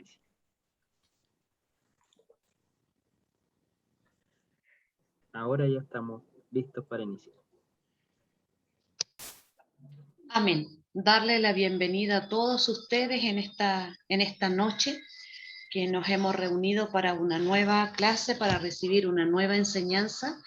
Patricia. Ahora ya estamos listos para iniciar. Amén. Darle la bienvenida a todos ustedes en esta noche que nos hemos reunido para una nueva clase, para recibir una nueva enseñanza,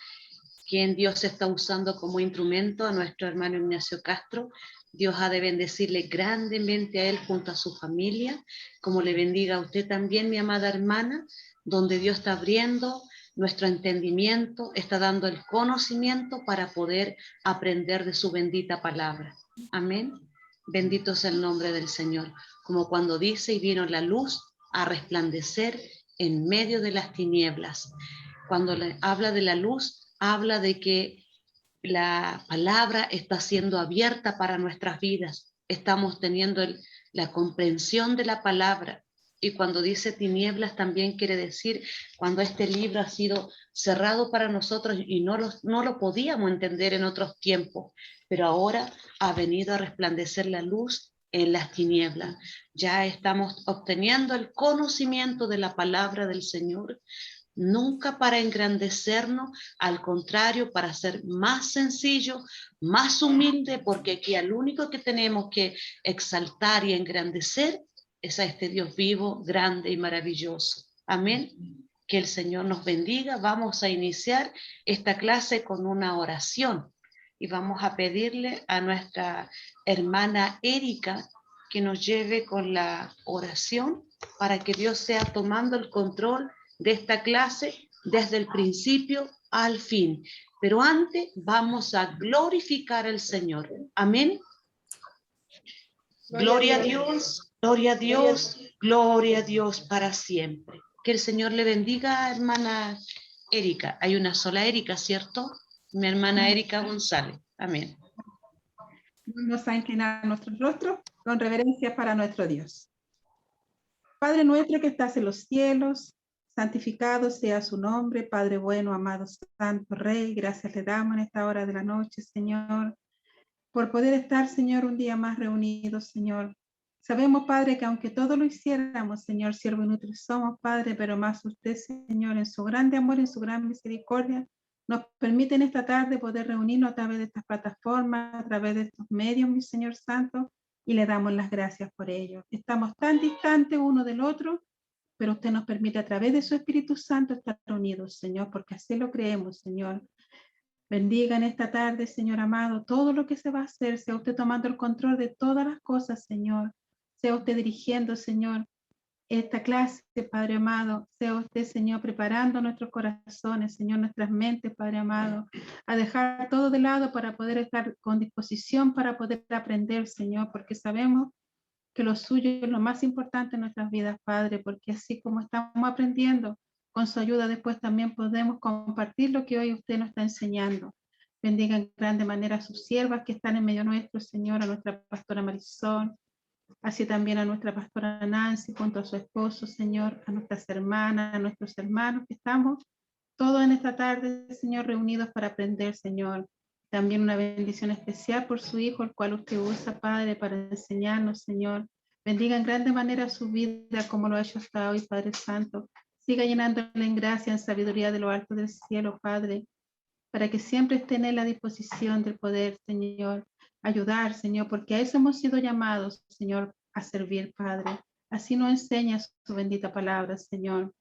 quien Dios está usando como instrumento a nuestro hermano Ignacio Castro. Dios ha de bendecirle grandemente a él junto a su familia, como le bendiga a usted también, mi amada hermana, donde Dios está abriendo nuestro entendimiento, está dando el conocimiento para poder aprender de su bendita palabra. Amén. Bendito sea el nombre del Señor. Como cuando dice, y vino la luz a resplandecer en medio de las tinieblas. Cuando habla de la luz, habla de que la palabra está siendo abierta para nuestras vidas. Estamos teniendo la comprensión de la palabra. Y cuando dice tinieblas también quiere decir cuando este libro ha sido cerrado para nosotros y no lo podíamos entender en otros tiempos, pero ahora ha venido a resplandecer la luz en las tinieblas. Ya estamos obteniendo el conocimiento de la palabra del Señor, nunca para engrandecernos, al contrario, para ser más sencillo, más humilde, porque aquí al único que tenemos que exaltar y engrandecer es a este Dios vivo, grande y maravilloso. Amén. Que el Señor nos bendiga. Vamos a iniciar esta clase con una oración y vamos a pedirle a nuestra hermana Erika que nos lleve con la oración para que Dios sea tomando el control de esta clase desde el principio al fin. Pero antes vamos a glorificar al Señor. Amén. Gloria a Dios, gloria a Dios, gloria a Dios para siempre. Que el Señor le bendiga, hermana Erika. Hay una sola Erika, ¿cierto? Mi hermana Erika González. Amén. Vamos a inclinar nuestro rostro con reverencia para nuestro Dios. Padre nuestro que estás en los cielos, santificado sea su nombre. Padre bueno, amado, santo Rey, gracias le damos en esta hora de la noche, Señor, por poder estar, Señor, un día más reunidos, Señor. Sabemos, Padre, que aunque todo lo hiciéramos, Señor, siervo inútil somos, Padre, pero más usted, Señor, en su grande amor, en su gran misericordia, nos permite en esta tarde poder reunirnos a través de estas plataformas, a través de estos medios, mi Señor Santo, y le damos las gracias por ello. Estamos tan distantes uno del otro, pero usted nos permite a través de su Espíritu Santo estar reunidos, Señor, porque así lo creemos, Señor. Bendiga en esta tarde, Señor amado, todo lo que se va a hacer, sea usted tomando el control de todas las cosas, Señor, sea usted dirigiendo, Señor, esta clase, Padre amado, sea usted, Señor, preparando nuestros corazones, Señor, nuestras mentes, Padre amado, a dejar todo de lado para poder estar con disposición para poder aprender, Señor, porque sabemos que lo suyo es lo más importante en nuestras vidas, Padre, porque así como estamos aprendiendo, con su ayuda después también podemos compartir lo que hoy usted nos está enseñando. Bendiga en grande manera a sus siervas que están en medio nuestro, Señor, a nuestra pastora Marisol, así también a nuestra pastora Nancy, junto a su esposo, Señor, a nuestras hermanas, a nuestros hermanos que estamos todos en esta tarde, Señor, reunidos para aprender, Señor. También una bendición especial por su Hijo, el cual usted usa, Padre, para enseñarnos, Señor. Bendiga en grande manera su vida, como lo ha hecho hasta hoy, Padre Santo. Siga llenándole en gracia, en sabiduría de lo alto del cielo, Padre, para que siempre esté en él la disposición del poder, Señor. Ayudar, Señor, porque a eso hemos sido llamados, Señor, a servir, Padre. Así nos enseña su bendita palabra, Señor.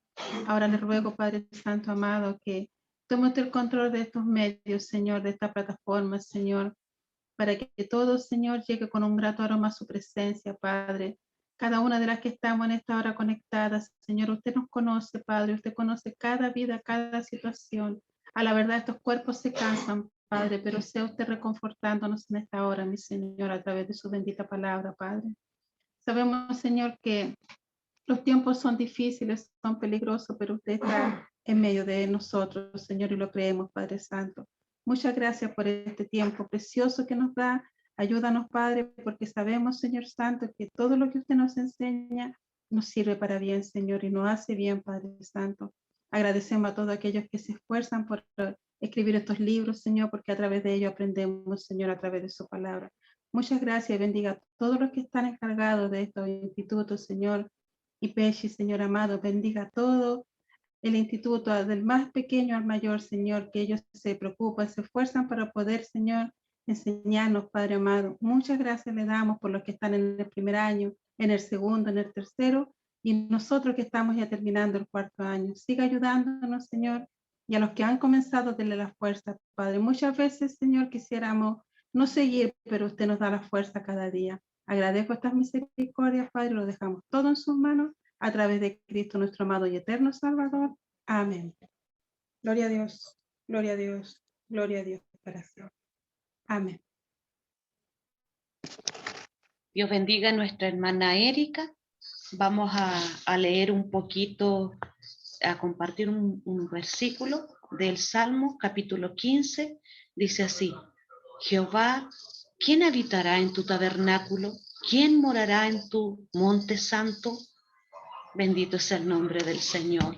Ahora le ruego, Padre Santo amado, que tome usted el control de estos medios, Señor, de esta plataforma, Señor, para que todo, Señor, llegue con un grato aroma a su presencia, Padre. Cada una de las que estamos en esta hora conectadas, Señor, usted nos conoce, Padre, usted conoce cada vida, cada situación. A la verdad, estos cuerpos se cansan, Padre, pero sea usted reconfortándonos en esta hora, mi Señor, a través de su bendita palabra, Padre. Sabemos, Señor, que los tiempos son difíciles, son peligrosos, pero usted está en medio de nosotros, Señor, y lo creemos, Padre Santo. Muchas gracias por este tiempo precioso que nos da. Ayúdanos, Padre, porque sabemos, Señor Santo, que todo lo que usted nos enseña nos sirve para bien, Señor, y nos hace bien, Padre Santo. Agradecemos a todos aquellos que se esfuerzan por escribir estos libros, Señor, porque a través de ellos aprendemos, Señor, a través de su palabra. Muchas gracias y bendiga a todos los que están encargados de estos institutos, Señor, y Pechi, Señor amado, bendiga todo el instituto, del más pequeño al mayor, Señor, que ellos se preocupan, se esfuerzan para poder, Señor, enseñarnos, Padre amado. Muchas gracias le damos por los que están en el primer año, en el segundo, en el tercero, y nosotros que estamos ya terminando el cuarto año. Siga ayudándonos, Señor, y a los que han comenzado, denle la fuerza, Padre. Muchas veces, Señor, quisiéramos no seguir, pero usted nos da la fuerza cada día. Agradezco estas misericordias, Padre, lo dejamos todo en sus manos, a través de Cristo, nuestro amado y eterno Salvador. Amén. Gloria a Dios, gloria a Dios, gloria a Dios para siempre. Amén. Dios bendiga a nuestra hermana Erika. Vamos a leer un poquito, a compartir un versículo del Salmo, capítulo 15. Dice así: Jehová, ¿quién habitará en tu tabernáculo? ¿Quién morará en tu monte santo? Bendito es el nombre del Señor.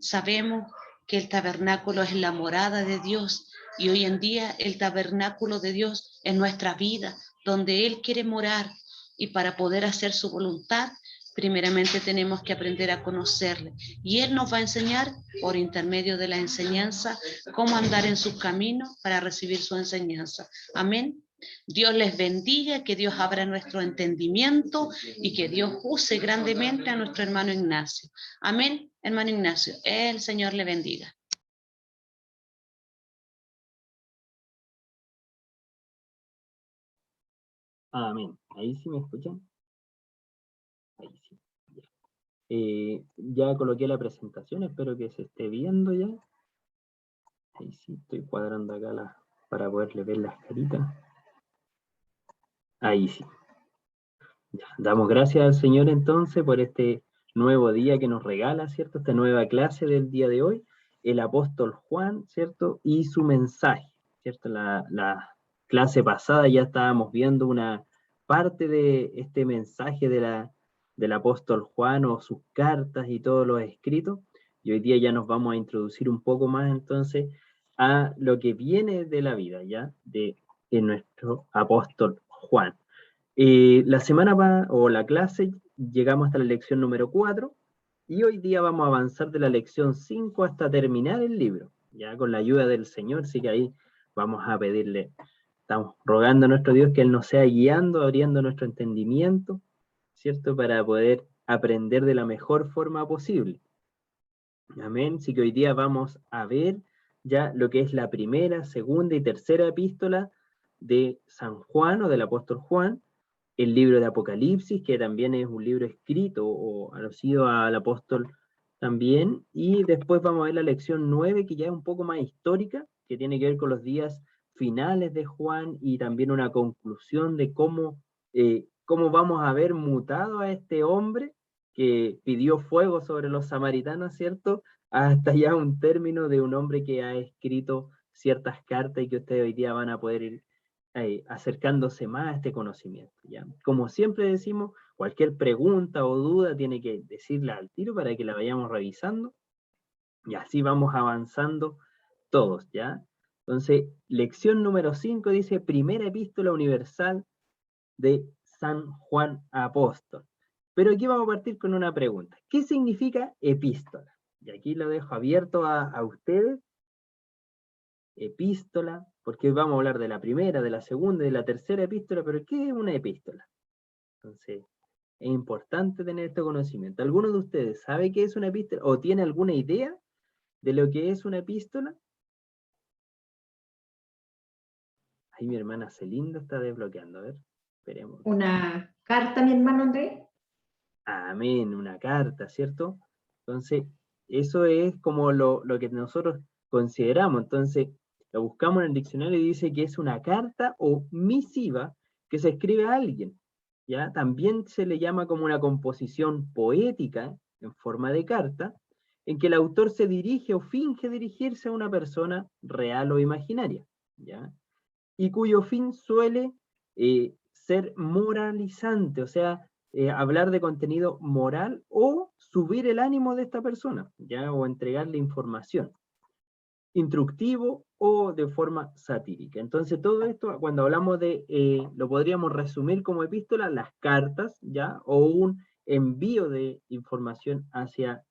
Sabemos que el tabernáculo es la morada de Dios, y hoy en día el tabernáculo de Dios es nuestra vida, donde Él quiere morar, y para poder hacer su voluntad, primeramente tenemos que aprender a conocerle, y Él nos va a enseñar por intermedio de la enseñanza cómo andar en sus caminos para recibir su enseñanza. Amén. Dios les bendiga, que Dios abra nuestro entendimiento y que Dios use grandemente a nuestro hermano Ignacio. Amén, hermano Ignacio. El Señor le bendiga. Amén. ¿Ahí sí me escuchan? Ahí sí. Ya coloqué la presentación, espero que se esté viendo ya. Ahí sí, estoy cuadrando acá para poderle ver las caritas. Ahí sí. Ya, damos gracias al Señor entonces por este nuevo día que nos regala, ¿cierto? Esta nueva clase del día de hoy, el apóstol Juan, ¿cierto? Y su mensaje, ¿cierto? La clase pasada ya estábamos viendo una parte de este mensaje del apóstol Juan, o sus cartas y todos los escritos, y hoy día ya nos vamos a introducir un poco más entonces a lo que viene de la vida, ¿ya? De nuestro apóstol Juan. La clase llegamos hasta la lección número 4, y hoy día vamos a avanzar de la lección 5 hasta terminar el libro, ya con la ayuda del Señor. Así que ahí vamos a pedirle, estamos rogando a nuestro Dios que Él nos sea guiando, abriendo nuestro entendimiento, ¿cierto? Para poder aprender de la mejor forma posible. Amén. Así que hoy día vamos a ver ya lo que es la primera, segunda y tercera epístola de San Juan, o del apóstol Juan, el libro de Apocalipsis, que también es un libro escrito o alusivo al apóstol también, y después vamos a ver la lección 9, que ya es un poco más histórica, que tiene que ver con los días finales de Juan, y también una conclusión de cómo vamos a ver mutado a este hombre que pidió fuego sobre los samaritanos, ¿cierto? Hasta ya un término de un hombre que ha escrito ciertas cartas, y que ustedes hoy día van a poder ir acercándose más a este conocimiento, ¿ya? Como siempre decimos, cualquier pregunta o duda tiene que decirla al tiro para que la vayamos revisando, y así vamos avanzando todos, ¿ya? Entonces, lección número 5 dice: primera epístola universal de San Juan Apóstol. Pero aquí vamos a partir con una pregunta: ¿qué significa epístola? Y aquí lo dejo abierto a ustedes. Epístola, porque hoy vamos a hablar de la primera, de la segunda y de la tercera epístola, pero ¿qué es una epístola? Entonces, es importante tener este conocimiento. ¿Alguno de ustedes sabe qué es una epístola o tiene alguna idea de lo que es una epístola? Ahí mi hermana Celinda está desbloqueando, a ver, esperemos. Una carta, mi hermano Andrés. Amén, una carta, ¿cierto? Entonces, eso es como lo que nosotros consideramos. Entonces, lo buscamos en el diccionario y dice que es una carta o misiva que se escribe a alguien, ¿ya? También se le llama como una composición poética en forma de carta, en que el autor se dirige o finge dirigirse a una persona real o imaginaria, ¿ya? Y cuyo fin suele ser moralizante, o sea, hablar de contenido moral o subir el ánimo de esta persona, ¿ya? O entregarle información, instructivo o de forma satírica. Entonces todo esto, cuando hablamos de, lo podríamos resumir como epístola, las cartas, ¿ya? O un envío de información hacia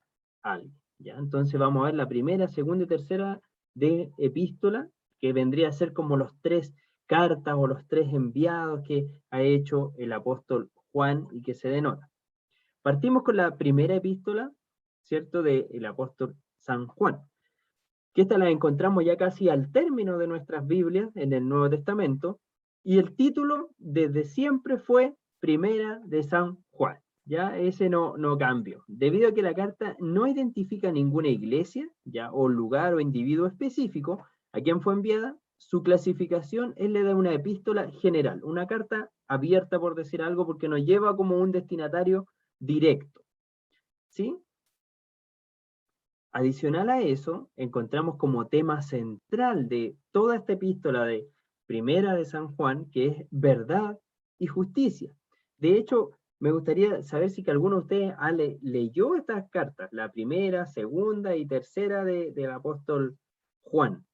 alguien, ¿ya? Entonces vamos a ver la primera, segunda y tercera de epístola, que vendría a ser como los 3 cartas o los 3 enviados que ha hecho el apóstol Juan y que se denota. Partimos con la primera epístola, ¿cierto?, del apóstol San Juan, que esta la encontramos ya casi al término de nuestras Biblias en el Nuevo Testamento, y el título desde siempre fue Primera de San Juan. Ya ese no cambió, debido a que la carta no identifica ninguna iglesia, ya, o lugar o individuo específico a quien fue enviada. Su clasificación es la de una epístola general, una carta abierta, por decir algo, porque nos lleva como un destinatario directo, ¿sí? Adicional a eso, encontramos como tema central de toda esta epístola de Primera de San Juan, que es verdad y justicia. De hecho, me gustaría saber si que alguno de ustedes leyó estas cartas, la primera, segunda y tercera del apóstol Juan.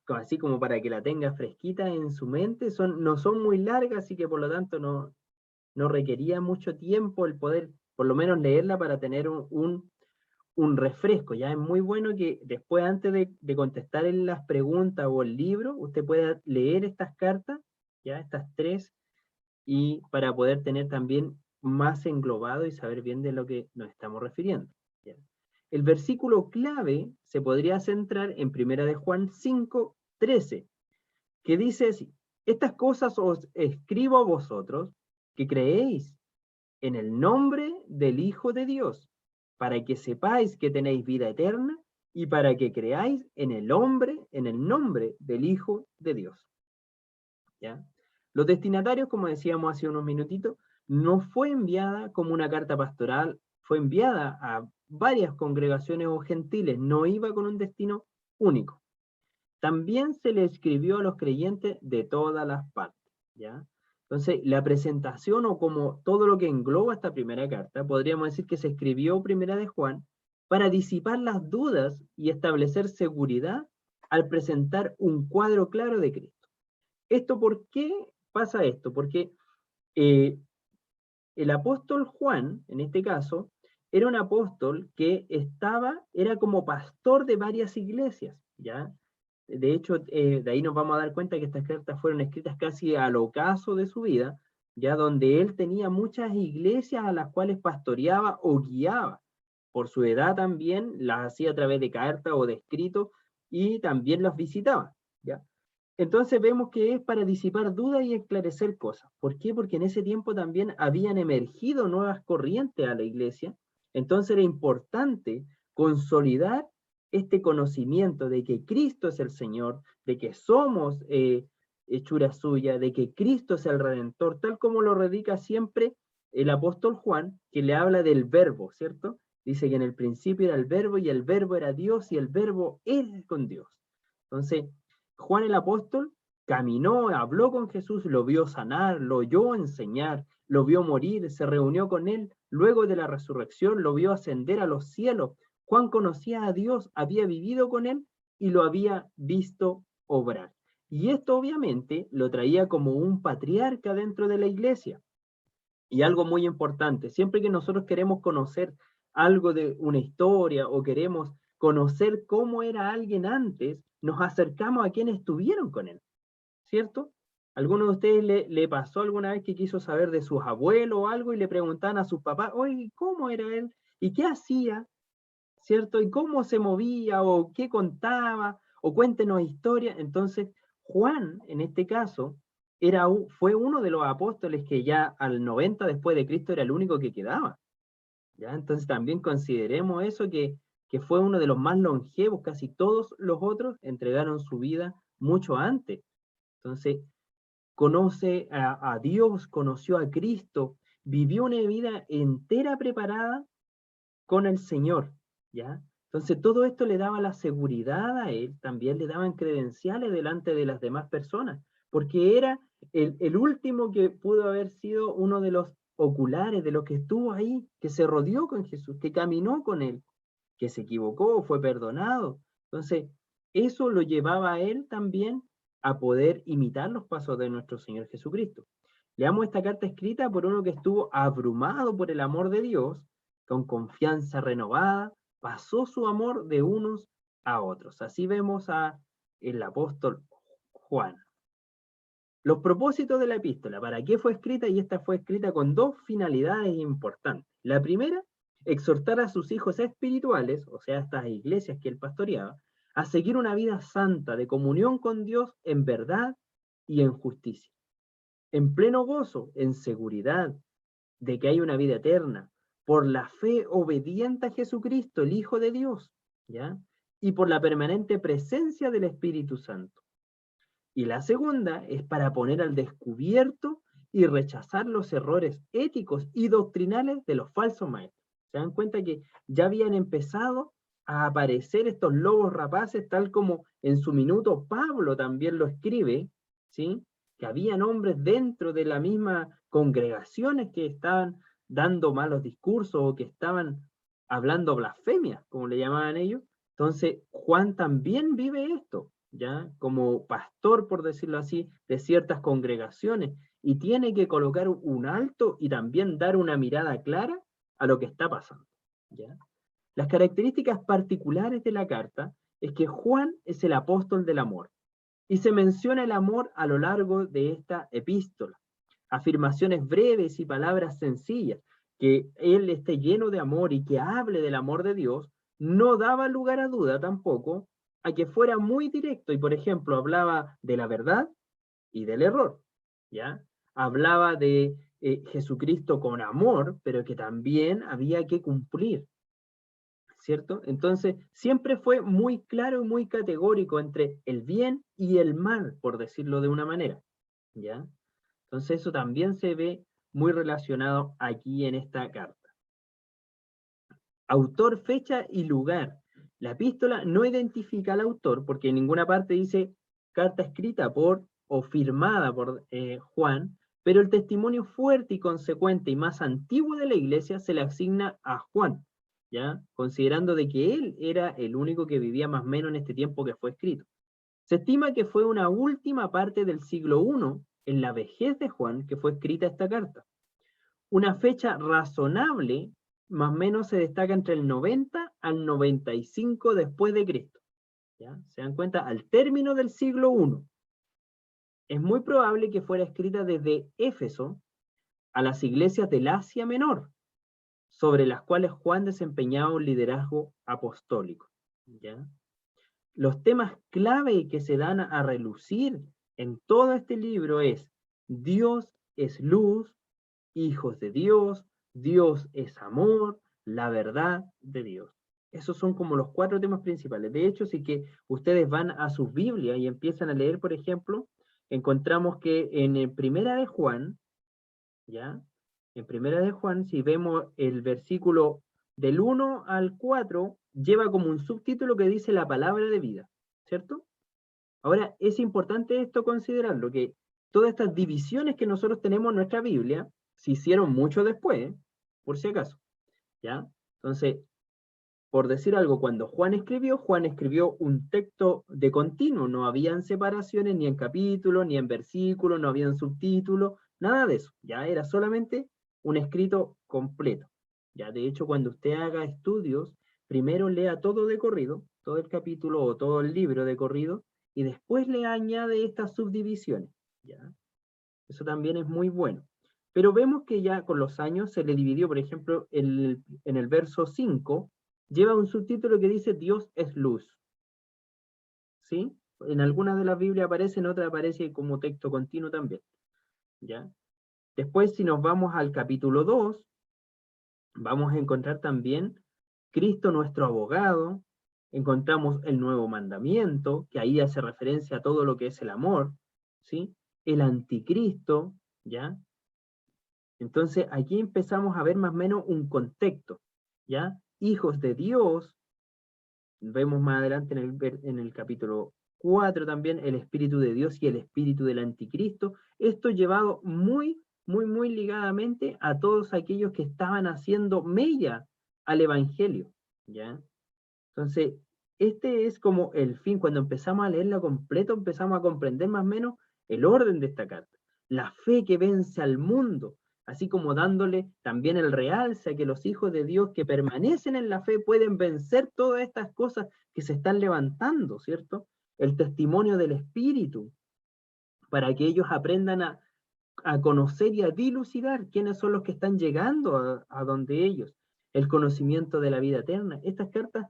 Así como para que la tenga fresquita en su mente. No son muy largas, así que por lo tanto no requería mucho tiempo el poder, por lo menos leerla para tener un refresco. Ya es muy bueno que después, antes de contestar en las preguntas o el libro, usted pueda leer estas cartas, ya estas 3, y para poder tener también más englobado y saber bien de lo que nos estamos refiriendo, ¿ya? El versículo clave se podría centrar en 1 de Juan 5:13, que dice así: estas cosas os escribo a vosotros que creéis en el nombre del Hijo de Dios, para que sepáis que tenéis vida eterna y para que creáis en el nombre del Hijo de Dios. ¿Ya? Los destinatarios, como decíamos hace unos minutitos, no fue enviada como una carta pastoral, fue enviada a varias congregaciones o gentiles, no iba con un destino único. También se le escribió a los creyentes de todas las partes, ¿ya? Entonces, la presentación, o como todo lo que engloba esta primera carta, podríamos decir que se escribió Primera de Juan para disipar las dudas y establecer seguridad al presentar un cuadro claro de Cristo. ¿Por qué pasa esto? Porque el apóstol Juan, en este caso, era un apóstol que era como pastor de varias iglesias, ¿ya? De hecho, de ahí nos vamos a dar cuenta que estas cartas fueron escritas casi al ocaso de su vida, ya donde él tenía muchas iglesias a las cuales pastoreaba o guiaba. Por su edad también las hacía a través de cartas o de escritos, y también las visitaba, ¿ya? Entonces vemos que es para disipar dudas y esclarecer cosas. ¿Por qué? Porque en ese tiempo también habían emergido nuevas corrientes a la iglesia. Entonces era importante consolidar este conocimiento de que Cristo es el Señor, de que somos hechura suya, de que Cristo es el Redentor, tal como lo radica siempre el apóstol Juan, que le habla del verbo, ¿cierto? Dice que en el principio era el verbo, y el verbo era Dios, y el verbo era con Dios. Entonces, Juan el apóstol caminó, habló con Jesús, lo vio sanar, lo oyó enseñar, lo vio morir, se reunió con él luego de la resurrección, lo vio ascender a los cielos. Juan conocía a Dios, había vivido con él y lo había visto obrar. Y esto obviamente lo traía como un patriarca dentro de la iglesia. Y algo muy importante, siempre que nosotros queremos conocer algo de una historia o queremos conocer cómo era alguien antes, nos acercamos a quienes estuvieron con él, ¿cierto? ¿Alguno de ustedes le pasó alguna vez que quiso saber de sus abuelos o algo y le preguntaban a sus papás, oye, ¿cómo era él? ¿Y qué hacía? ¿Cierto? ¿Y cómo se movía? ¿O qué contaba? ¿O cuéntenos historias? Entonces, Juan, en este caso, fue uno de los apóstoles que ya al 90 después de Cristo era el único que quedaba, ¿ya? Entonces también consideremos eso, que fue uno de los más longevos. Casi todos los otros entregaron su vida mucho antes. Entonces, conoce a Dios, conoció a Cristo, vivió una vida entera preparada con el Señor, ¿ya? Entonces todo esto le daba la seguridad a él, también le daban credenciales delante de las demás personas, porque era el último que pudo haber sido uno de los oculares, de los que estuvo ahí, que se rodeó con Jesús, que caminó con él, que se equivocó, fue perdonado. Entonces, eso lo llevaba a él también a poder imitar los pasos de nuestro Señor Jesucristo. Leamos esta carta escrita por uno que estuvo abrumado por el amor de Dios, con confianza renovada, pasó su amor de unos a otros. Así vemos el apóstol Juan. Los propósitos de la epístola, ¿para qué fue escrita? Y esta fue escrita con dos finalidades importantes. La primera, exhortar a sus hijos espirituales, o sea, estas iglesias que él pastoreaba, a seguir una vida santa de comunión con Dios en verdad y en justicia, en pleno gozo, en seguridad de que hay una vida eterna, por la fe obediente a Jesucristo, el Hijo de Dios, ¿ya? Y por la permanente presencia del Espíritu Santo. Y la segunda es para poner al descubierto y rechazar los errores éticos y doctrinales de los falsos maestros. Se dan cuenta que ya habían empezado a aparecer estos lobos rapaces, tal como en su minuto Pablo también lo escribe, ¿sí? Que habían hombres dentro de la misma congregaciones que estaban dando malos discursos o que estaban hablando blasfemias, como le llamaban ellos. Entonces, Juan también vive esto, ¿ya? Como pastor, por decirlo así, de ciertas congregaciones, y tiene que colocar un alto y también dar una mirada clara a lo que está pasando, ¿ya? Las características particulares de la carta es que Juan es el apóstol del amor, y se menciona el amor a lo largo de esta epístola. Afirmaciones breves y palabras sencillas, que él esté lleno de amor y que hable del amor de Dios, no daba lugar a duda tampoco a que fuera muy directo y, por ejemplo, hablaba de la verdad y del error, ¿ya? Hablaba de Jesucristo con amor, pero que también había que cumplir, ¿cierto? Entonces, siempre fue muy claro y muy categórico entre el bien y el mal, por decirlo de una manera, ¿ya? Entonces, eso también se ve muy relacionado aquí en esta carta. Autor, fecha y lugar. La epístola no identifica al autor porque en ninguna parte dice carta escrita por o firmada por Juan, pero el testimonio fuerte y consecuente y más antiguo de la iglesia se le asigna a Juan, ¿ya? Considerando de que él era el único que vivía más o menos en este tiempo que fue escrito. Se estima que fue una última parte del siglo I, en la vejez de Juan, que fue escrita esta carta. Una fecha razonable, más o menos se destaca entre el 90 al 95 después de Cristo. ¿Ya? Se dan cuenta, al término del siglo I. Es muy probable que fuera escrita desde Éfeso a las iglesias del Asia Menor, sobre las cuales Juan desempeñaba un liderazgo apostólico. ¿Ya? Los temas clave que se dan a relucir en todo este libro es: Dios es luz, hijos de Dios, Dios es amor, la verdad de Dios. Esos son como los 4 temas principales. De hecho, si que ustedes van a sus Biblias y empiezan a leer, por ejemplo, encontramos que en Primera de Juan, ¿ya? En Primera de Juan, si vemos el versículo del 1 al 4, lleva como un subtítulo que dice la palabra de vida, ¿cierto? Ahora, es importante esto considerarlo, que todas estas divisiones que nosotros tenemos en nuestra Biblia se hicieron mucho después, por si acaso, ¿ya? Entonces, por decir algo, cuando Juan escribió un texto de continuo, no habían separaciones ni en capítulos, ni en versículos, no habían subtítulos, nada de eso, ya era solamente un escrito completo. Ya, de hecho, cuando usted haga estudios, primero lea todo de corrido, todo el capítulo o todo el libro de corrido, y después le añade estas subdivisiones, ¿ya? Eso también es muy bueno. Pero vemos que ya con los años se le dividió, por ejemplo, en el verso 5, lleva un subtítulo que dice Dios es luz. ¿Sí? En algunas de las Biblias aparece, en otras aparece como texto continuo también. ¿Ya? Después, si nos vamos al capítulo 2, vamos a encontrar también Cristo nuestro abogado, encontramos el nuevo mandamiento, que ahí hace referencia a todo lo que es el amor, ¿sí? El anticristo, ¿ya? Entonces aquí empezamos a ver más o menos un contexto, ¿ya? Hijos de Dios, vemos más adelante en el capítulo 4 también, el Espíritu de Dios y el Espíritu del Anticristo, esto llevado muy ligadamente a todos aquellos que estaban haciendo mella al Evangelio, ¿ya? Entonces, este es como el fin, cuando empezamos a leerla completo, empezamos a comprender más o menos el orden de esta carta. la fe que vence al mundo, así como dándole también el realce a que los hijos de Dios que permanecen en la fe pueden vencer todas estas cosas que se están levantando, ¿cierto? El testimonio del Espíritu, para que ellos aprendan a conocer y a dilucidar quiénes son los que están llegando a donde ellos, el conocimiento de la vida eterna. Estas cartas,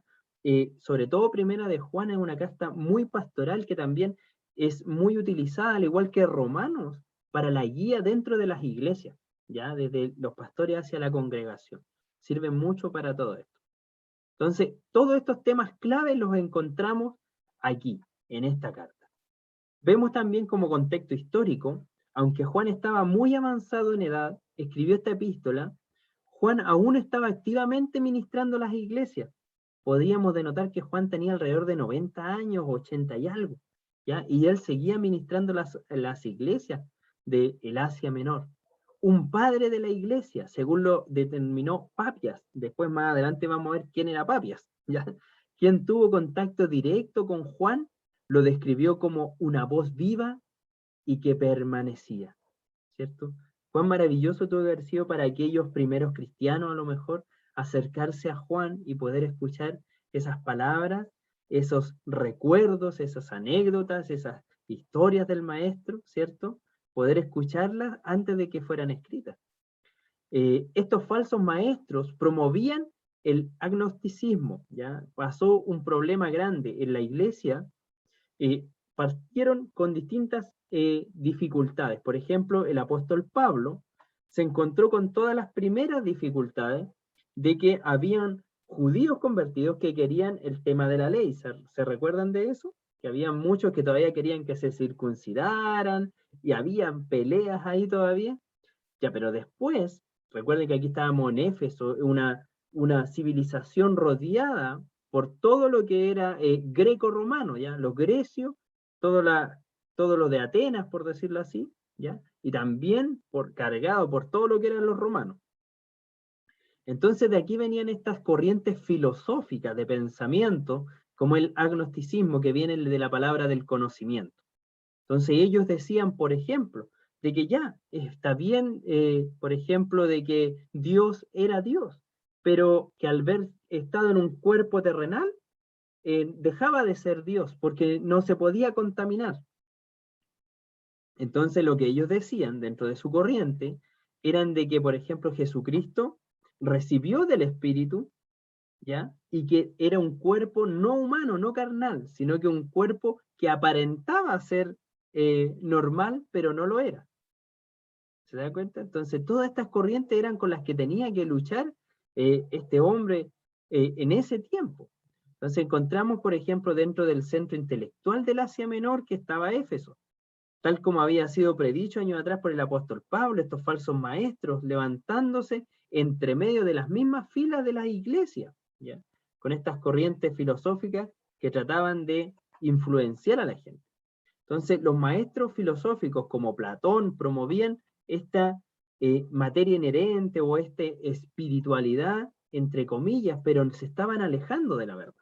sobre todo Primera de Juan, es una carta muy pastoral que también es muy utilizada, al igual que Romanos, para la guía dentro de las iglesias, ya desde los pastores hacia la congregación. Sirven mucho para todo esto. Entonces, todos estos temas claves los encontramos aquí, en esta carta. Vemos también como contexto histórico, aunque Juan estaba muy avanzado en edad, escribió esta epístola, Juan aún estaba activamente ministrando las iglesias. Podríamos denotar que Juan tenía alrededor de 90 años, 80 y algo, ¿ya? Y él seguía ministrando las iglesias del Asia Menor. Un padre de la iglesia, según lo determinó Papias. Después más adelante vamos a ver quién era Papias, ¿ya? Quien tuvo contacto directo con Juan, lo describió como una voz viva y que permanecía, ¿cierto? Cuán maravilloso tuvo que haber sido para aquellos primeros cristianos, a lo mejor, acercarse a Juan y poder escuchar esas palabras, esos recuerdos, esas anécdotas, esas historias del maestro, ¿cierto? Poder escucharlas antes de que fueran escritas. Estos falsos maestros promovían el agnosticismo, ¿ya? Pasó un problema grande en la iglesia, partieron con distintas dificultades. Por ejemplo, el apóstol Pablo se encontró con todas las primeras dificultades de que habían judíos convertidos que querían el tema de la ley. ¿Se recuerdan de eso? Que había muchos que todavía querían que se circuncidaran y habían peleas ahí todavía. Ya, pero después, recuerden que aquí estábamos en Éfeso, una civilización rodeada por todo lo que era greco-romano, ¿ya? Los grecios, todo lo de Atenas, por decirlo así, ¿ya? Y también cargado por todo lo que eran los romanos. Entonces de aquí venían estas corrientes filosóficas de pensamiento, como el agnosticismo, que viene de la palabra del conocimiento. Entonces ellos decían, por ejemplo, de que ya está bien, por ejemplo, de que Dios era Dios, pero que al haber estado en un cuerpo terrenal, dejaba de ser Dios, porque no se podía contaminar. Entonces lo que ellos decían dentro de su corriente, eran de que, por ejemplo, Jesucristo recibió del Espíritu, ¿ya? Y que era un cuerpo no humano, no carnal, sino que un cuerpo que aparentaba ser normal, pero no lo era. ¿Se da cuenta? Entonces, todas estas corrientes eran con las que tenía que luchar este hombre en ese tiempo. Entonces, encontramos, por ejemplo, dentro del centro intelectual del Asia Menor que estaba Éfeso, tal como había sido predicho años atrás por el apóstol Pablo, estos falsos maestros levantándose entre medio de las mismas filas de las iglesias, ¿ya? Con estas corrientes filosóficas que trataban de influenciar a la gente. Entonces, los maestros filosóficos como Platón promovían esta materia inherente o esta espiritualidad, entre comillas, pero se estaban alejando de la verdad.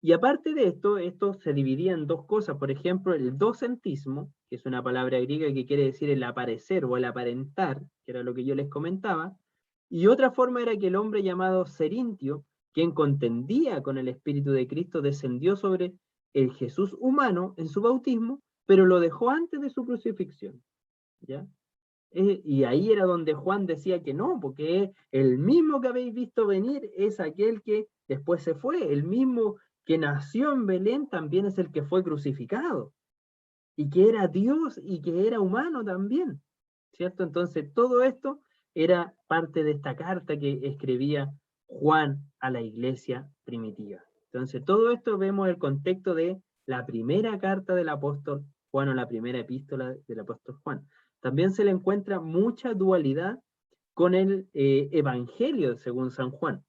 Y aparte de esto se dividía en dos cosas. Por ejemplo, el docentismo, que es una palabra griega que quiere decir el aparecer o el aparentar, que era lo que yo les comentaba, y otra forma era que el hombre llamado Cerintio, quien contendía con el Espíritu de Cristo, descendió sobre el Jesús humano en su bautismo, pero lo dejó antes de su crucifixión, ¿ya? Y ahí era donde Juan decía que no, porque el mismo que habéis visto venir es aquel que después se fue, el mismo que nació en Belén también es el que fue crucificado, y que era Dios y que era humano también, ¿cierto? Entonces todo esto era parte de esta carta que escribía Juan a la iglesia primitiva. Entonces todo esto vemos el contexto de la primera carta del apóstol Juan o la primera epístola del apóstol Juan. También se le encuentra mucha dualidad con el evangelio según San Juan,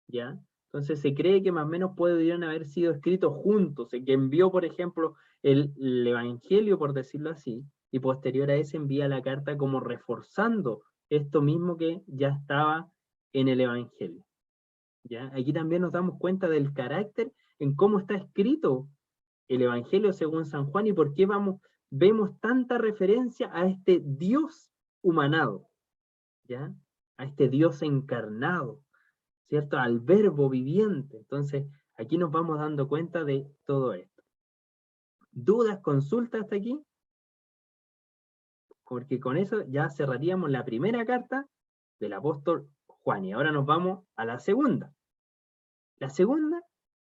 ¿ya? Entonces se cree que más o menos podrían haber sido escritos juntos, que envió, por ejemplo, el evangelio, por decirlo así, y posterior a ese envía la carta como reforzando esto mismo que ya estaba en el evangelio, ¿ya? Aquí también nos damos cuenta del carácter en cómo está escrito el evangelio según San Juan y por qué vamos vemos tanta referencia a este Dios humanado, ¿ya? A este Dios encarnado, ¿cierto? Al verbo viviente. Entonces, aquí nos vamos dando cuenta de todo esto. ¿Dudas, consultas hasta aquí? Porque con eso ya cerraríamos la primera carta del apóstol Juan. Y ahora nos vamos a la segunda. La segunda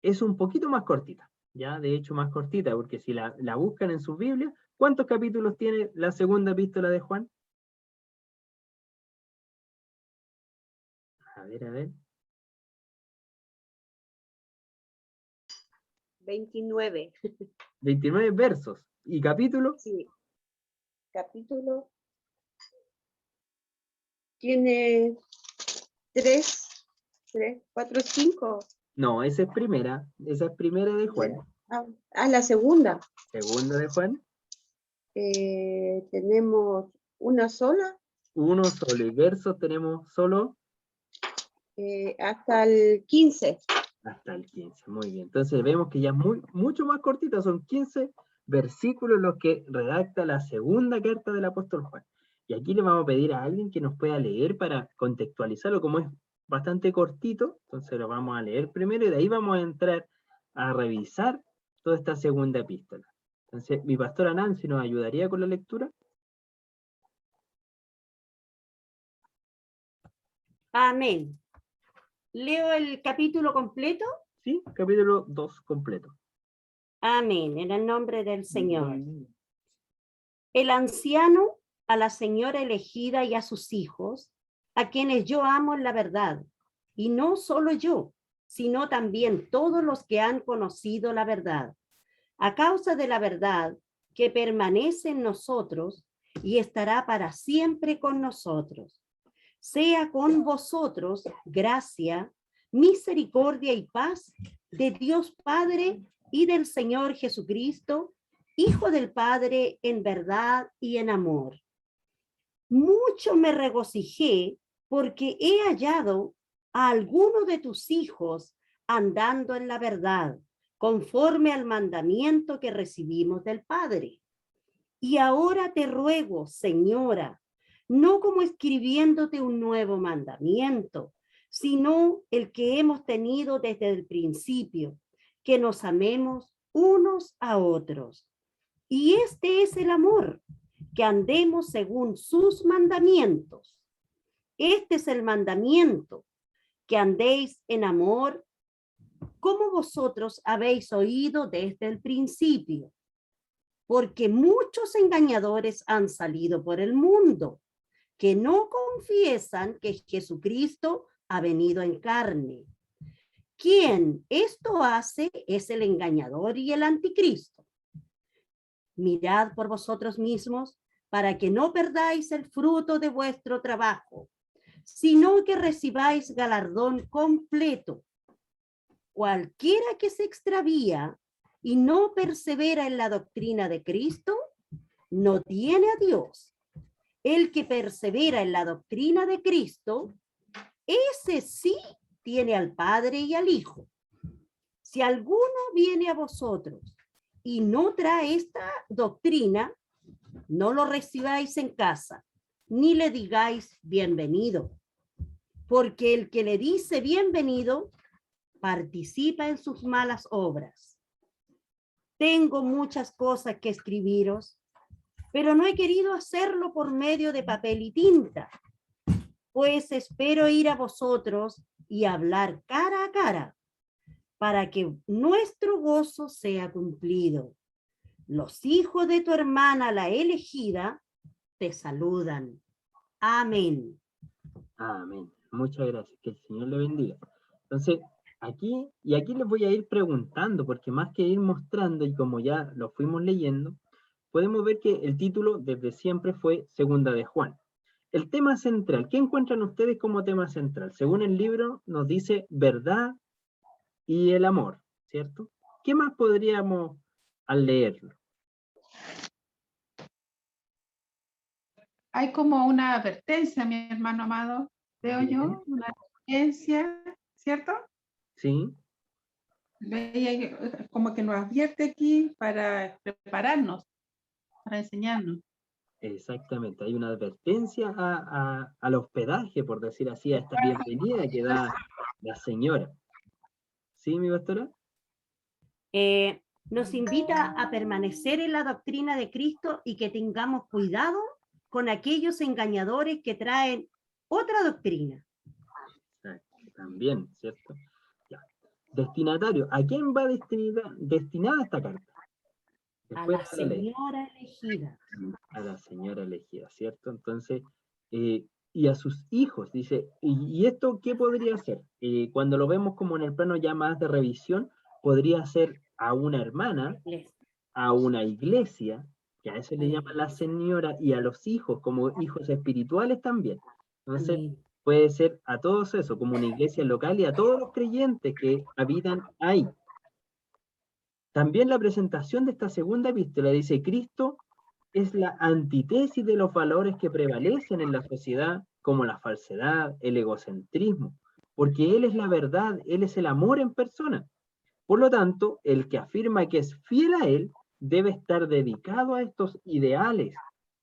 es un poquito más cortita, ya de hecho más cortita, porque si la buscan en sus Biblias, ¿cuántos capítulos tiene la segunda epístola de Juan? A ver. 29. 29 versos. ¿Y capítulo? Sí. Capítulo. Tiene 3, 4, 5. No, esa es primera de Juan. La segunda. Segunda de Juan. Tenemos una sola. Uno solo. Y versos tenemos solo. Hasta el 15. Hasta el 15, muy bien. Entonces vemos que ya es mucho más cortita, son 15 versículos los que redacta la segunda carta del apóstol Juan. Y aquí le vamos a pedir a alguien que nos pueda leer para contextualizarlo, como es bastante cortito, entonces lo vamos a leer primero y de ahí vamos a entrar a revisar toda esta segunda epístola. Entonces, mi pastora Nancy nos ayudaría con la lectura. Amén. ¿Leo el capítulo completo? Sí, capítulo 2 completo. Amén, en el nombre del Señor. El anciano a la señora elegida y a sus hijos, a quienes yo amo en la verdad, y no solo yo, sino también todos los que han conocido la verdad, a causa de la verdad que permanece en nosotros y estará para siempre con nosotros. Sea con vosotros gracia, misericordia y paz de Dios Padre y del Señor Jesucristo, Hijo del Padre en verdad y en amor. Mucho me regocijé porque he hallado a alguno de tus hijos andando en la verdad, conforme al mandamiento que recibimos del Padre. Y ahora te ruego, Señora, no como escribiéndote un nuevo mandamiento, sino el que hemos tenido desde el principio, que nos amemos unos a otros. Y este es el amor, que andemos según sus mandamientos. Este es el mandamiento, que andéis en amor, como vosotros habéis oído desde el principio. Porque muchos engañadores han salido por el mundo, que no confiesan que Jesucristo ha venido en carne. Quien esto hace es el engañador y el anticristo. Mirad por vosotros mismos para que no perdáis el fruto de vuestro trabajo, sino que recibáis galardón completo. Cualquiera que se extravía y no persevera en la doctrina de Cristo, no tiene a Dios. El que persevera en la doctrina de Cristo, ese sí tiene al Padre y al Hijo. Si alguno viene a vosotros y no trae esta doctrina, no lo recibáis en casa, ni le digáis bienvenido, porque el que le dice bienvenido participa en sus malas obras. Tengo muchas cosas que escribiros, pero no he querido hacerlo por medio de papel y tinta, pues espero ir a vosotros y hablar cara a cara, para que nuestro gozo sea cumplido. Los hijos de tu hermana, la elegida, te saludan. Amén. Amén. Muchas gracias. Que el Señor le bendiga. Entonces, aquí les voy a ir preguntando, porque más que ir mostrando, y como ya lo fuimos leyendo, podemos ver que el título desde siempre fue Segunda de Juan. El tema central, ¿qué encuentran ustedes como tema central? Según el libro nos dice verdad y el amor, ¿cierto? ¿Qué más podríamos al leerlo? Hay como una advertencia, mi hermano amado, veo yo, una advertencia, ¿cierto? Sí. Veía como que nos advierte aquí para prepararnos. para enseñarnos. Exactamente, hay una advertencia al hospedaje, por decir así, a esta bienvenida que da la señora. ¿Sí, mi pastora? Nos invita a permanecer en la doctrina de Cristo y que tengamos cuidado con aquellos engañadores que traen otra doctrina. También, ¿cierto? Ya. Destinatario, ¿a quién va destinada esta carta? A Después la de la ley. señora elegida. A la señora elegida, ¿cierto? Entonces, y a sus hijos, dice, ¿y esto qué podría ser? Cuando lo vemos como en el plano ya más de revisión, podría ser a una hermana, a una iglesia, que a eso le llaman la señora, y a los hijos, como hijos espirituales también. Entonces, puede ser a todos eso, como una iglesia local y a todos los creyentes que habitan ahí. También la presentación de esta segunda epístola dice, Cristo es la antítesis de los valores que prevalecen en la sociedad, como la falsedad, el egocentrismo, porque Él es la verdad, Él es el amor en persona. Por lo tanto, el que afirma que es fiel a Él debe estar dedicado a estos ideales.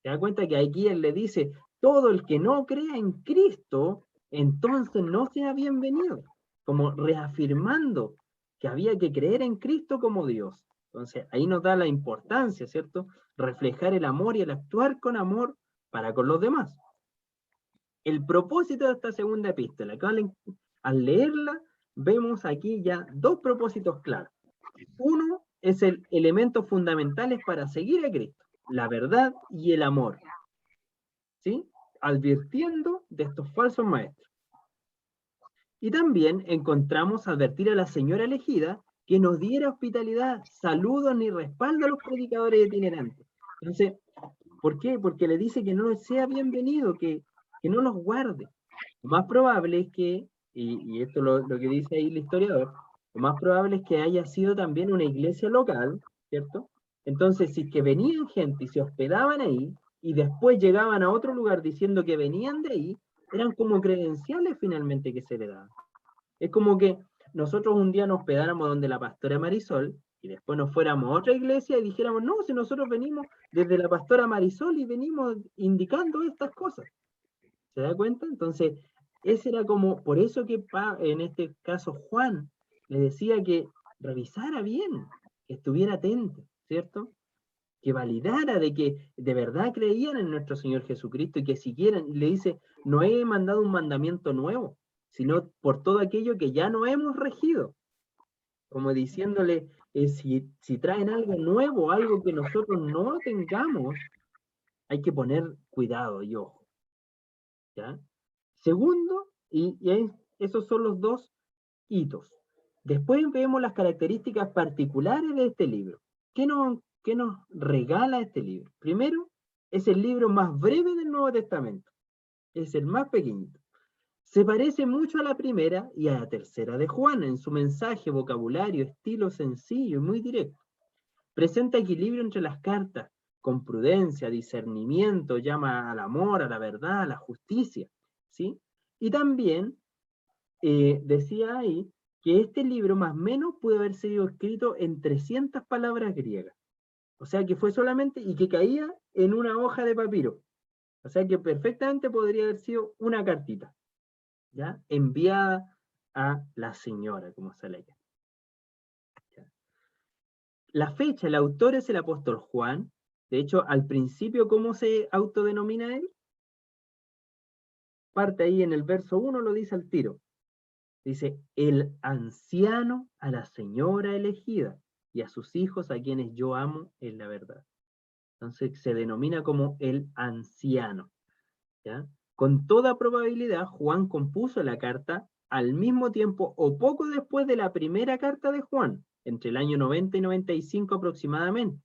¿Se da cuenta que aquí Él le dice, todo el que no crea en Cristo, entonces no sea bienvenido? Como reafirmando que había que creer en Cristo como Dios. Entonces, ahí nos da la importancia, ¿cierto? Reflejar el amor y el actuar con amor para con los demás. El propósito de esta segunda epístola, que al leerla, vemos aquí ya dos propósitos claros. Uno es el elemento fundamentales para seguir a Cristo, la verdad y el amor, ¿sí? Advirtiendo de estos falsos maestros. Y también encontramos advertir a la señora elegida que nos diera hospitalidad, saludos ni respaldo a los predicadores itinerantes. Entonces, ¿por qué? Porque le dice que no sea bienvenido, que no los guarde. Lo más probable es que, y esto lo que dice ahí el historiador, lo más probable es que haya sido también una iglesia local, ¿cierto? Entonces, si es que venían gente y se hospedaban ahí, y después llegaban a otro lugar diciendo que venían de ahí, eran como credenciales finalmente que se le daban. Es como que nosotros un día nos hospedáramos donde la pastora Marisol, y después nos fuéramos a otra iglesia y dijéramos, no, si nosotros venimos desde la pastora Marisol y venimos indicando estas cosas. ¿Se da cuenta? Entonces, ese era como, por eso que en este caso Juan le decía que revisara bien, que estuviera atento, ¿cierto? Que validara de que de verdad creían en nuestro Señor Jesucristo y que siguieran. Y le dice, no he mandado un mandamiento nuevo, sino por todo aquello que ya no hemos regido. Como diciéndole, si traen algo nuevo, algo que nosotros no tengamos, hay que poner cuidado y ojo. ¿Ya? Segundo, esos son los dos hitos. Después vemos las características particulares de este libro. ¿Qué nos regala este libro? Primero, es el libro más breve del Nuevo Testamento. Es el más pequeñito. Se parece mucho a la primera y a la tercera de Juan en su mensaje, vocabulario, estilo sencillo y muy directo. Presenta equilibrio entre las cartas, con prudencia, discernimiento, llama al amor, a la verdad, a la justicia, ¿sí? Y también decía ahí que este libro más o menos pudo haber sido escrito en 300 palabras griegas. O sea que fue solamente, y que caía en una hoja de papiro. O sea que perfectamente podría haber sido una cartita, ¿ya? Enviada a la señora, como se le llama. La fecha, el autor es el apóstol Juan. De hecho, al principio, ¿cómo se autodenomina él? Parte ahí en el verso 1, lo dice al tiro. Dice, el anciano a la señora elegida y a sus hijos a quienes yo amo en la verdad. Entonces se denomina como el anciano, ¿ya? Con toda probabilidad, Juan compuso la carta al mismo tiempo o poco después de la primera carta de Juan, entre el año 90 y 95 aproximadamente,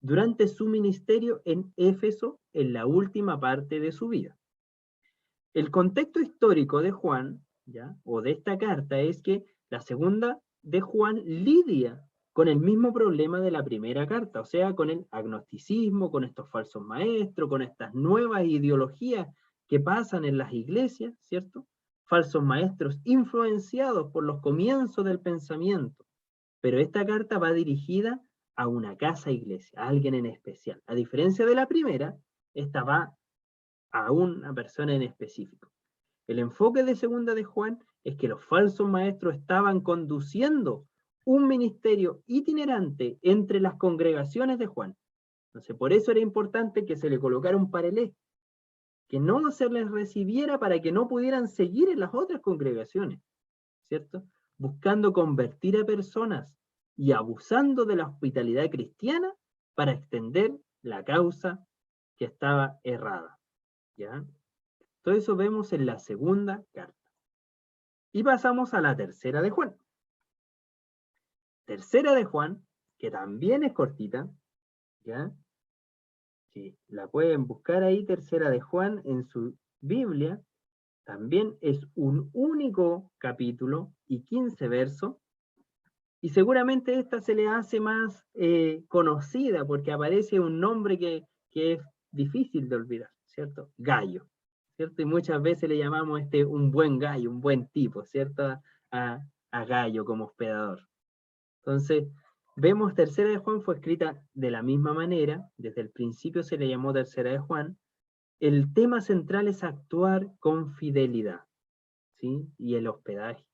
durante su ministerio en Éfeso en la última parte de su vida. El contexto histórico de Juan, ¿ya? O de esta carta, es que la segunda de Juan lidia con el mismo problema de la primera carta, o sea, con el agnosticismo, con estos falsos maestros, con estas nuevas ideologías que pasan en las iglesias, ¿cierto? Falsos maestros influenciados por los comienzos del pensamiento. Pero esta carta va dirigida a una casa iglesia, a alguien en especial. A diferencia de la primera, esta va a una persona en específico. El enfoque de segunda de Juan es que los falsos maestros estaban conduciendo un ministerio itinerante entre las congregaciones de Juan. Entonces, por eso era importante que se le colocara un parelé, que no se les recibiera para que no pudieran seguir en las otras congregaciones, ¿cierto? Buscando convertir a personas y abusando de la hospitalidad cristiana para extender la causa que estaba errada, ¿ya? Todo eso vemos en la segunda carta. Y pasamos a la tercera de Juan. Tercera de Juan, que también es cortita, ¿ya? Sí, la pueden buscar ahí, tercera de Juan, en su Biblia. También es un único capítulo y 15 versos. Y seguramente esta se le hace más conocida porque aparece un nombre que es difícil de olvidar, ¿cierto? Gallo, ¿cierto? Y muchas veces le llamamos un buen gallo, un buen tipo, ¿cierto? A Gallo como hospedador. Entonces, vemos tercera de Juan fue escrita de la misma manera, desde el principio se le llamó tercera de Juan. El tema central es actuar con fidelidad, ¿sí? Y el hospedaje.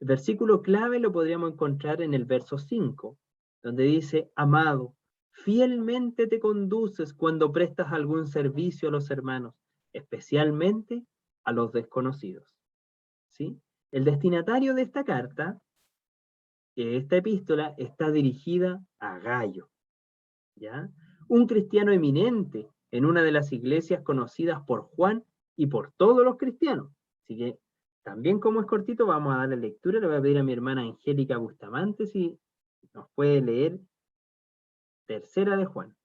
El versículo clave lo podríamos encontrar en el verso 5, donde dice, amado, fielmente te conduces cuando prestas algún servicio a los hermanos, especialmente a los desconocidos, ¿sí? El destinatario de esta carta, esta epístola, está dirigida a Gallo, ¿ya? Un cristiano eminente en una de las iglesias conocidas por Juan y por todos los cristianos. Así que también como es cortito, vamos a darle lectura. Le voy a pedir a mi hermana Angélica Bustamante si nos puede leer tercera de Juan.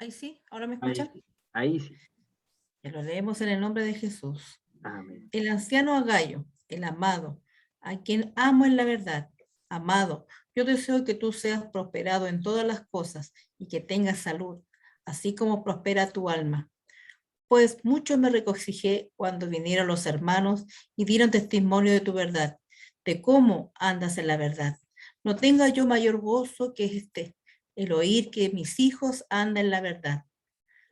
Ahí sí, ¿ahora me Ahí escuchan? sí. Ahí sí. Ya lo leemos en el nombre de Jesús. Amén. El anciano Agallo, el amado, a quien amo en la verdad. Amado, yo deseo que tú seas prosperado en todas las cosas y que tengas salud, así como prospera tu alma. Pues mucho me regocijé cuando vinieron los hermanos y dieron testimonio de tu verdad, de cómo andas en la verdad. No tenga yo mayor gozo que el oír que mis hijos andan en la verdad.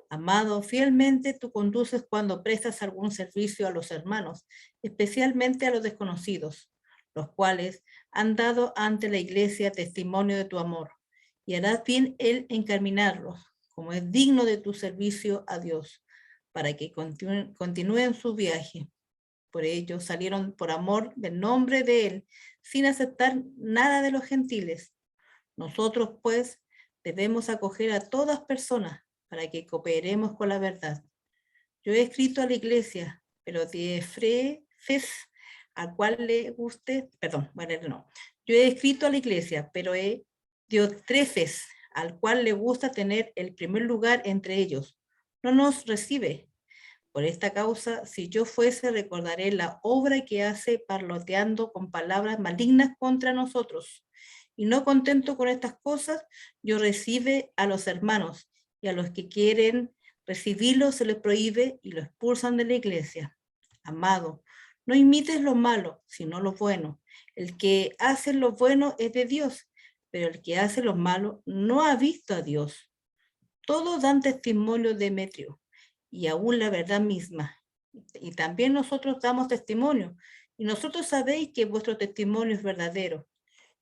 Amado, fielmente tú conduces cuando prestas algún servicio a los hermanos, especialmente a los desconocidos, los cuales han dado ante la iglesia testimonio de tu amor, y harás bien él encaminarlos, como es digno de tu servicio a Dios, para que continúen su viaje. Por ello salieron por amor del nombre de él, sin aceptar nada de los gentiles. Nosotros, pues, debemos acoger a todas personas para que cooperemos con la verdad. Yo he escrito a la iglesia, pero Diótrefes, al cual le guste, perdón, bueno, no. Yo he escrito a la iglesia, pero Diótrefes, al cual le gusta tener el primer lugar entre ellos, no nos recibe. Por esta causa, si yo fuese, recordaré la obra que hace parloteando con palabras malignas contra nosotros. Y no contento con estas cosas, yo recibe a los hermanos, y a los que quieren recibirlo se les prohíbe y lo expulsan de la iglesia. Amado, no imites lo malo, sino lo bueno. El que hace lo bueno es de Dios, pero el que hace lo malo no ha visto a Dios. Todos dan testimonio de Demetrio, y aún la verdad misma. Y también nosotros damos testimonio, y nosotros sabéis que vuestro testimonio es verdadero.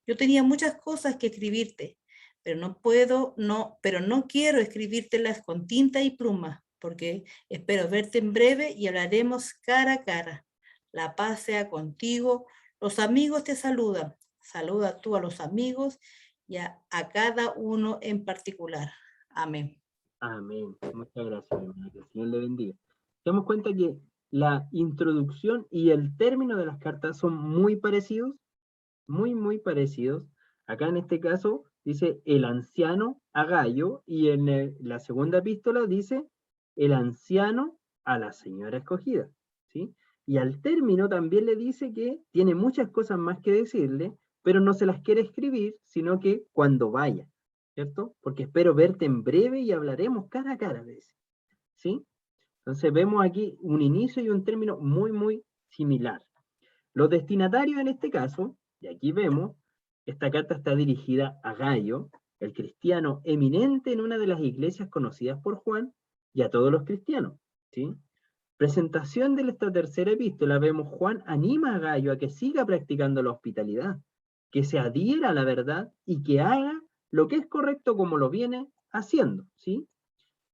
Yo tenía muchas cosas que escribirte, pero no quiero escribírtelas con tinta y pluma, porque espero verte en breve y hablaremos cara a cara. La paz sea contigo. Los amigos te saludan. Saluda tú a los amigos y a cada uno en particular. Amén. Amén. Muchas gracias, hermana. Que el Señor le bendiga. Damos cuenta que la introducción y el término de las cartas son muy parecidos, muy parecidos. Acá en este caso dice el anciano a Gallo y en la segunda epístola dice el anciano a la señora escogida, ¿sí? Y al término también le dice que tiene muchas cosas más que decirle, pero no se las quiere escribir, sino que cuando vaya, ¿cierto? Porque espero verte en breve y hablaremos cara a cara, dice. ¿Sí? Entonces vemos aquí un inicio y un término muy, muy similar. Los destinatarios en este caso, y aquí vemos, esta carta está dirigida a Gayo, el cristiano eminente en una de las iglesias conocidas por Juan, y a todos los cristianos, ¿sí? Presentación de esta tercera epístola, vemos Juan anima a Gayo a que siga practicando la hospitalidad, que se adhiera a la verdad y que haga lo que es correcto como lo viene haciendo, ¿sí?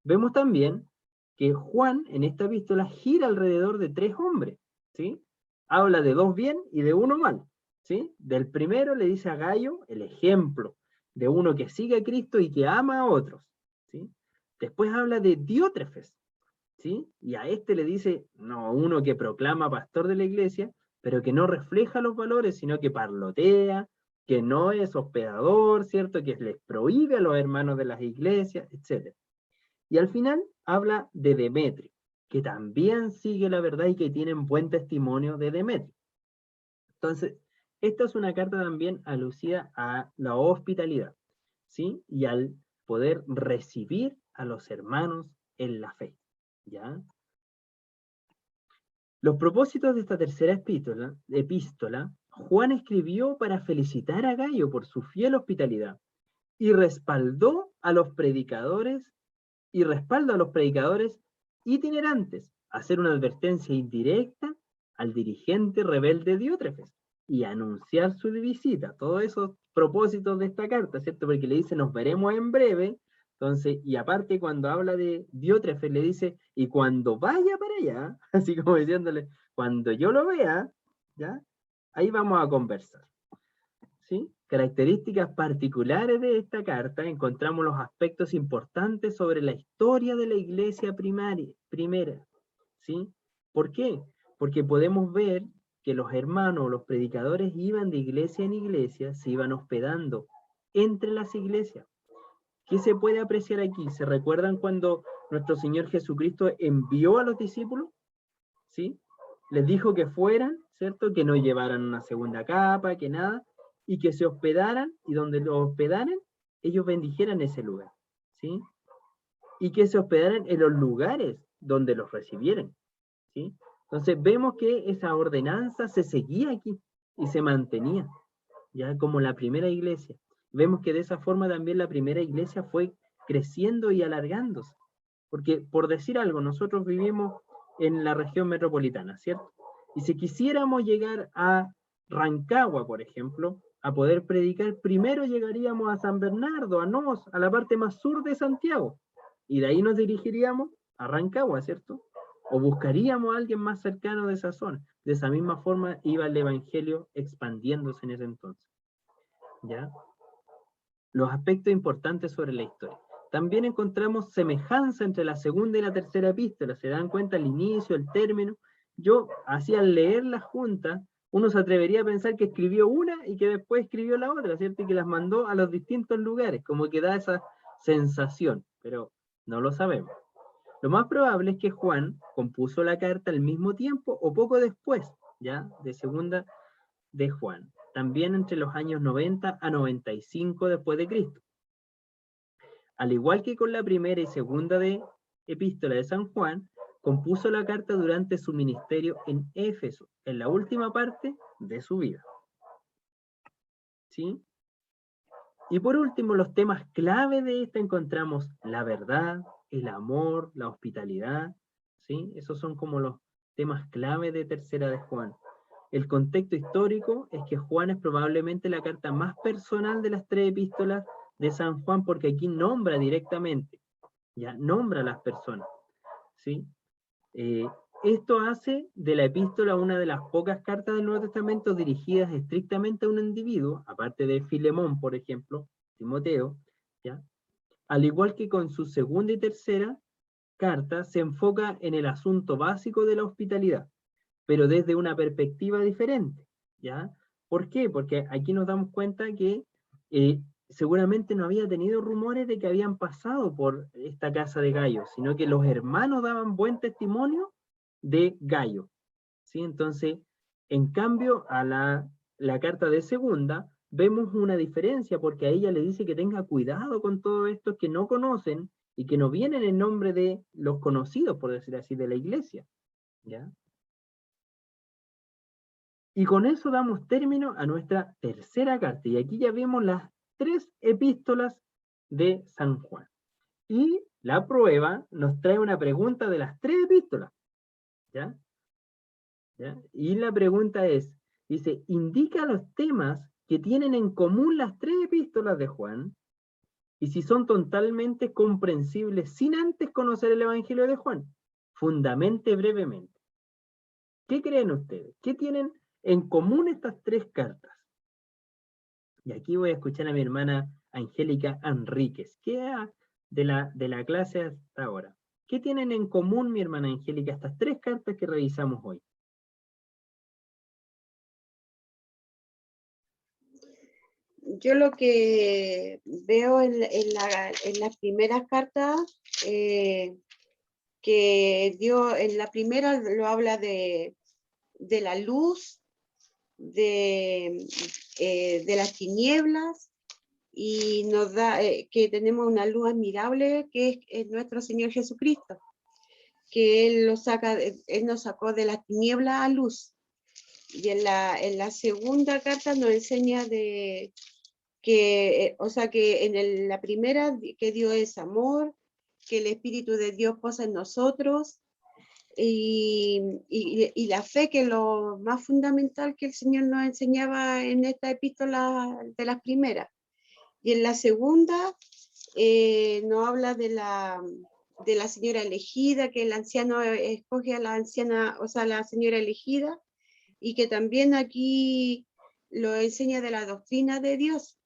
Vemos también que Juan en esta epístola gira alrededor de 3 hombres, ¿sí? Habla de 2 bien y de 1 mal, ¿sí? Del primero le dice a Gayo el ejemplo de uno que sigue a Cristo y que ama a otros, ¿sí? Después habla de Diótrefes, ¿sí? Y a este le dice, no, uno que proclama pastor de la iglesia, pero que no refleja los valores, sino que parlotea, que no es hospedador, ¿cierto? Que les prohíbe a los hermanos de las iglesias, etc. Y al final habla de Demetrio, que también sigue la verdad y que tienen buen testimonio de Demetrio. Entonces, esta es una carta también alusiva a la hospitalidad, ¿sí? Y al poder recibir a los hermanos en la fe, ¿ya? Los propósitos de esta tercera epístola, Juan escribió para felicitar a Gayo por su fiel hospitalidad y respaldó a los predicadores itinerantes, hacer una advertencia indirecta al dirigente rebelde Diótrefes y anunciar su visita. Todos esos propósitos de esta carta, ¿cierto? Porque le dice, nos veremos en breve. Entonces, y aparte cuando habla de Diótrefes le dice, y cuando vaya para allá, así como diciéndole, cuando yo lo vea, ¿ya? Ahí vamos a conversar, ¿sí? Características particulares de esta carta, encontramos los aspectos importantes sobre la historia de la iglesia primera, ¿sí? ¿Por qué? Porque podemos ver que los hermanos, los predicadores iban de iglesia en iglesia, se iban hospedando entre las iglesias. ¿Qué se puede apreciar aquí? ¿Se recuerdan cuando nuestro Señor Jesucristo envió a los discípulos? ¿Sí? Les dijo que fueran, ¿cierto? Que no llevaran una segunda capa, que nada, y que se hospedaran, y donde los hospedaran, ellos bendijeran ese lugar, ¿sí? Y que se hospedaran en los lugares donde los recibieran, ¿sí? Entonces vemos que esa ordenanza se seguía aquí, y se mantenía, ya como la primera iglesia. Vemos que de esa forma también la primera iglesia fue creciendo y alargándose, porque por decir algo, nosotros vivimos en la región metropolitana, ¿cierto? Y si quisiéramos llegar a Rancagua, por ejemplo, a poder predicar, primero llegaríamos a San Bernardo, a Nos, a la parte más sur de Santiago, y de ahí nos dirigiríamos a Rancagua, ¿cierto? O buscaríamos a alguien más cercano de esa zona. De esa misma forma iba el evangelio expandiéndose en ese entonces, ¿ya? Los aspectos importantes sobre la historia. También encontramos semejanza entre la segunda y la tercera epístola. ¿Se dan cuenta el inicio, el término? Yo, así al leer la junta, uno se atrevería a pensar que escribió una y que después escribió la otra, ¿cierto? Y que las mandó a los distintos lugares, como que da esa sensación, pero no lo sabemos. Lo más probable es que Juan compuso la carta al mismo tiempo o poco después, ¿ya? De segunda de Juan. También entre los años 90 a 95 después de Cristo. Al igual que con la primera y segunda epístola de San Juan, compuso la carta durante su ministerio en Éfeso, en la última parte de su vida. ¿Sí? Y por último, los temas clave de esta encontramos la verdad, el amor, la hospitalidad, ¿sí? Esos son como los temas clave de tercera de Juan. El contexto histórico es que Juan es probablemente la carta más personal de las 3 epístolas de San Juan, porque aquí nombra directamente, ya nombra a las personas, ¿sí? Esto hace de la epístola una de las pocas cartas del Nuevo Testamento dirigidas estrictamente a un individuo, aparte de Filemón, por ejemplo, Timoteo, ¿ya? Al igual que con su segunda y tercera carta, se enfoca en el asunto básico de la hospitalidad, pero desde una perspectiva diferente, ¿ya? ¿Por qué? Porque aquí nos damos cuenta que seguramente no había tenido rumores de que habían pasado por esta casa de Gayo, sino que los hermanos daban buen testimonio de Gayo, ¿sí? Entonces, en cambio, a la carta de segunda, vemos una diferencia porque a ella le dice que tenga cuidado con todos estos que no conocen y que no vienen en nombre de los conocidos, por decir así, de la iglesia, ¿ya? Y con eso damos término a nuestra tercera carta. Y aquí ya vemos las 3 epístolas de San Juan. Y la prueba nos trae una pregunta de las 3 epístolas, ¿ya? ¿Ya? Y la pregunta es, dice, indica los temas que tienen en común las 3 epístolas de Juan, y si son totalmente comprensibles sin antes conocer el Evangelio de Juan. Fundamente brevemente. ¿Qué creen ustedes? ¿Qué tienen en común estas 3 cartas? Y aquí voy a escuchar a mi hermana Angélica Enríquez, que es de la clase hasta ahora. ¿Qué tienen en común, mi hermana Angélica, estas 3 cartas que revisamos hoy? Yo lo que veo en las primeras cartas, que Dios en la primera lo habla de la luz, de las tinieblas, y nos da que tenemos una luz admirable que es nuestro Señor Jesucristo, que Él nos sacó de las tinieblas a luz. Y en la segunda carta nos enseña de que, o sea, que en la primera, que Dios es amor, que el Espíritu de Dios posa en nosotros, y la fe, que es lo más fundamental que el Señor nos enseñaba en esta epístola de las primeras. Y en la segunda nos habla de la señora elegida, que el anciano escoge a la anciana, o sea, la señora elegida, y que también aquí lo enseña de la doctrina de Dios,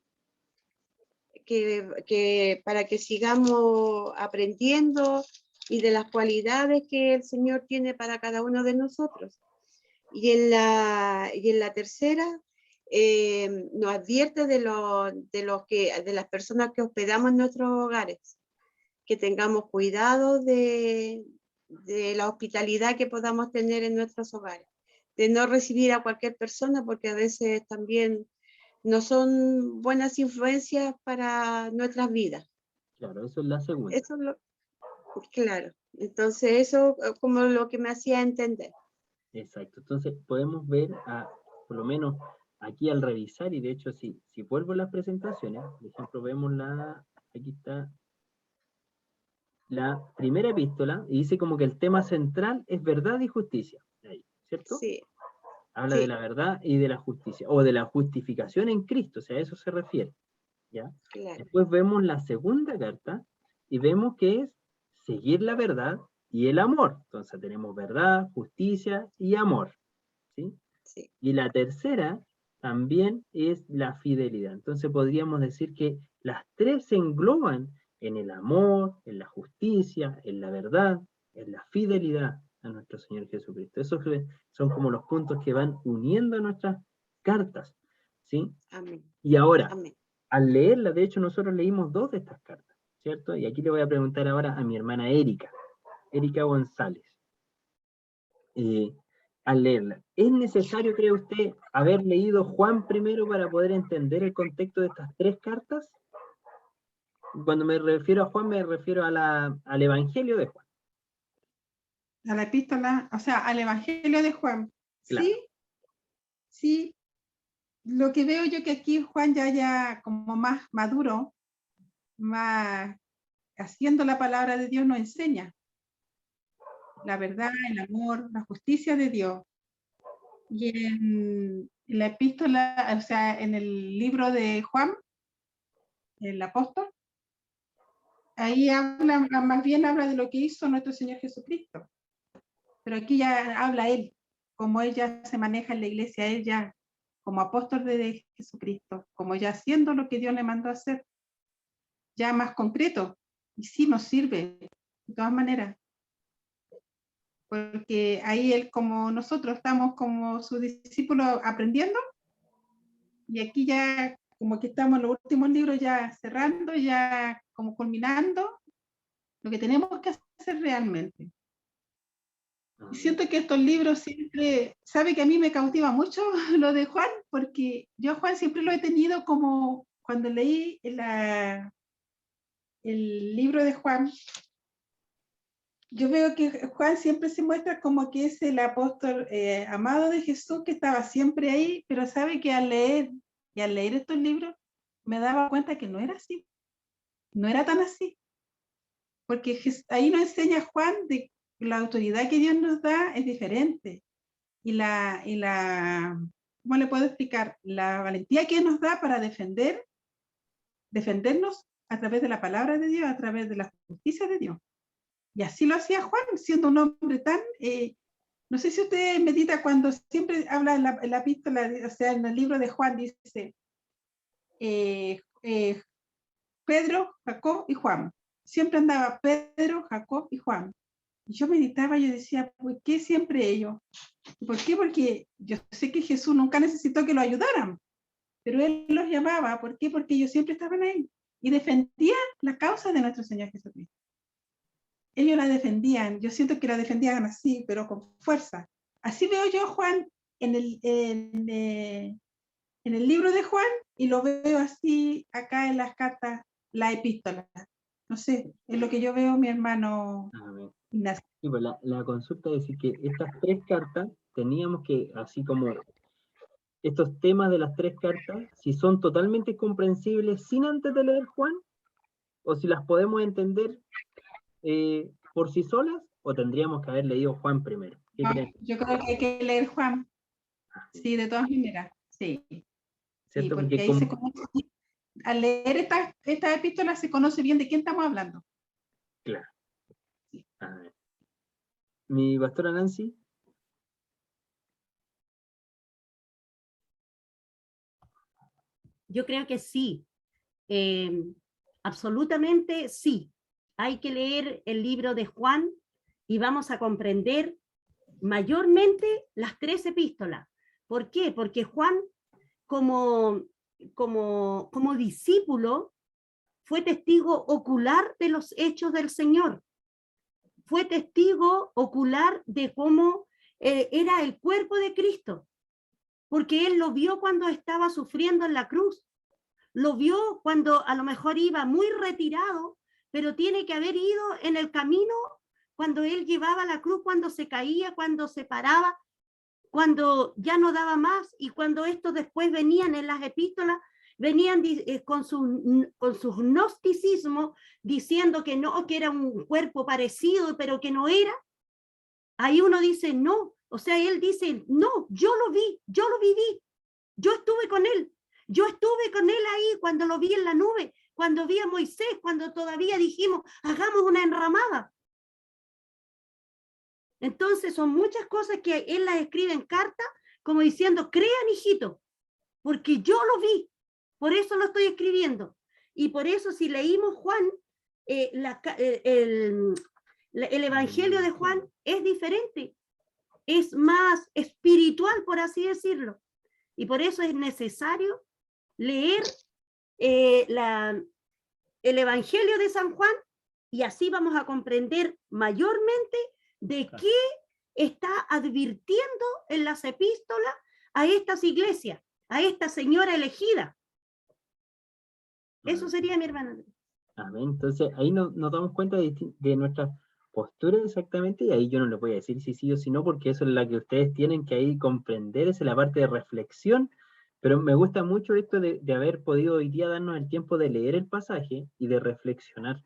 que para que sigamos aprendiendo, y de las cualidades que el Señor tiene para cada uno de nosotros. Y en la tercera nos advierte de las personas que hospedamos en nuestros hogares, que tengamos cuidado de la hospitalidad que podamos tener en nuestros hogares, de no recibir a cualquier persona, porque a veces también no son buenas influencias para nuestras vidas. Claro, eso es la segunda. Eso claro, entonces eso como lo que me hacía entender. Exacto, entonces podemos ver, por lo menos aquí al revisar, y de hecho si vuelvo a las presentaciones, por ejemplo vemos aquí está la primera epístola, y dice como que el tema central es verdad y justicia, ahí, ¿cierto? Sí. Habla de la verdad y de la justicia, o de la justificación en Cristo, o sea, a eso se refiere, ¿ya? Claro. Después vemos la segunda carta, y vemos que es seguir la verdad y el amor. Entonces tenemos verdad, justicia y amor, ¿sí? Sí. Y la tercera también es la fidelidad. Entonces podríamos decir que las 3 se engloban en el amor, en la justicia, en la verdad, en la fidelidad a nuestro Señor Jesucristo. Esos son como los puntos que van uniendo nuestras cartas, ¿sí? Amén. Y ahora, Amén. al leerla, de hecho nosotros leímos 2 de estas cartas, ¿cierto? Y aquí le voy a preguntar ahora a mi hermana Erika González. Al leerla, ¿es necesario, cree usted, haber leído Juan primero para poder entender el contexto de estas 3 cartas? Cuando me refiero a Juan, me refiero al Evangelio de Juan. A la epístola, o sea, al Evangelio de Juan. Claro. Sí, sí. Lo que veo yo que aquí Juan ya como más maduro, más haciendo la palabra de Dios, nos enseña la verdad, el amor, la justicia de Dios. Y en la epístola, o sea, en el libro de Juan, el apóstol, ahí más bien habla de lo que hizo nuestro Señor Jesucristo. Pero aquí ya habla él, como él ya se maneja en la iglesia, él ya como apóstol de Jesucristo, como ya haciendo lo que Dios le mandó a hacer, ya más concreto. Y sí nos sirve, de todas maneras. Porque ahí él, como nosotros estamos como sus discípulos aprendiendo, y aquí ya como que estamos en los últimos libros ya cerrando, ya como culminando lo que tenemos que hacer realmente. Y siento que estos libros siempre, sabe que a mí me cautiva mucho lo de Juan, porque yo a Juan siempre lo he tenido como cuando leí el libro de Juan, yo veo que Juan siempre se muestra como que es el apóstol amado de Jesús, que estaba siempre ahí, pero sabe que al leer estos libros me daba cuenta que no era así, no era tan así, porque ahí nos enseña Juan de que la autoridad que Dios nos da es diferente, y ¿cómo le puedo explicar? La valentía que nos da para defendernos a través de la palabra de Dios, a través de la justicia de Dios. Y así lo hacía Juan, siendo un hombre tan... no sé si usted medita cuando siempre habla en la epístola, o sea, en el libro de Juan, dice Pedro, Jacob y Juan. Siempre andaba Pedro, Jacob y Juan. Y yo meditaba, yo decía, ¿por qué siempre ellos? ¿Por qué? Porque yo sé que Jesús nunca necesitó que lo ayudaran, pero Él los llamaba. ¿Por qué? Porque ellos siempre estaban ahí y defendían la causa de nuestro Señor Jesucristo. Ellos la defendían, yo siento que la defendían así, pero con fuerza. Así veo yo a Juan en el libro de Juan, y lo veo así acá en las cartas, la epístola. No sé, es lo que yo veo, mi hermano Ignacio. Sí, pues la consulta es decir que estas 3 cartas teníamos que, así como estos temas de las 3 cartas, si son totalmente comprensibles sin antes de leer Juan, o si las podemos entender por sí solas, o tendríamos que haber leído Juan primero. No, yo creo que hay que leer Juan. Sí, de todas maneras, sí. Sí, porque ahí se conoce, al leer esta epístola se conoce bien de quién estamos hablando. Claro. Sí. A ver. Mi pastora Nancy. Yo creo que sí, absolutamente sí. Hay que leer el libro de Juan y vamos a comprender mayormente las 3 epístolas. ¿Por qué? Porque Juan, como discípulo, fue testigo ocular de los hechos del Señor. Fue testigo ocular de cómo era el cuerpo de Cristo, porque él lo vio cuando estaba sufriendo en la cruz, lo vio cuando a lo mejor iba muy retirado, pero tiene que haber ido en el camino cuando él llevaba la cruz, cuando se caía, cuando se paraba, cuando ya no daba más, y cuando estos después venían en las epístolas, venían con su gnosticismo, diciendo que no, que era un cuerpo parecido, pero que no era. Ahí uno dice, no, o sea, él dice, no, yo lo vi, yo lo viví, yo estuve con él ahí cuando lo vi en la nube, cuando vi a Moisés, cuando todavía dijimos, hagamos una enramada. Entonces son muchas cosas que él las escribe en carta, como diciendo, crean, hijito, porque yo lo vi, por eso lo estoy escribiendo. Y por eso si leímos Juan, el Evangelio de Juan es diferente, es más espiritual, por así decirlo. Y por eso es necesario leer el Evangelio de San Juan, y así vamos a comprender mayormente de qué está advirtiendo en las epístolas a estas iglesias, a esta señora elegida. Eso sería, mi hermana. Amén. Entonces ahí nos damos cuenta de nuestra postura exactamente, y ahí yo no les voy a decir si sí o si no, porque eso es la que ustedes tienen que ahí comprender, es la parte de reflexión. Pero me gusta mucho esto de haber podido hoy día darnos el tiempo de leer el pasaje y de reflexionar,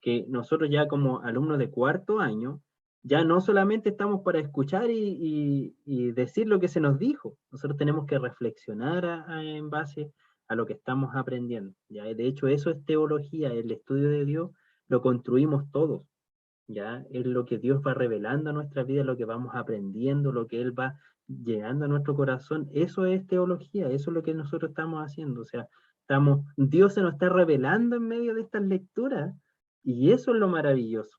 que nosotros ya como alumnos de 4º año, ya no solamente estamos para escuchar y decir lo que se nos dijo, nosotros tenemos que reflexionar en base a lo que estamos aprendiendo. ¿Ya? De hecho, eso es teología, el estudio de Dios lo construimos todos. ¿Ya? Es lo que Dios va revelando a nuestra vida, lo que vamos aprendiendo, lo que Él va llegando a nuestro corazón. Eso es teología, eso es lo que nosotros estamos haciendo. O sea, Dios se nos está revelando en medio de estas lecturas, y eso es lo maravilloso.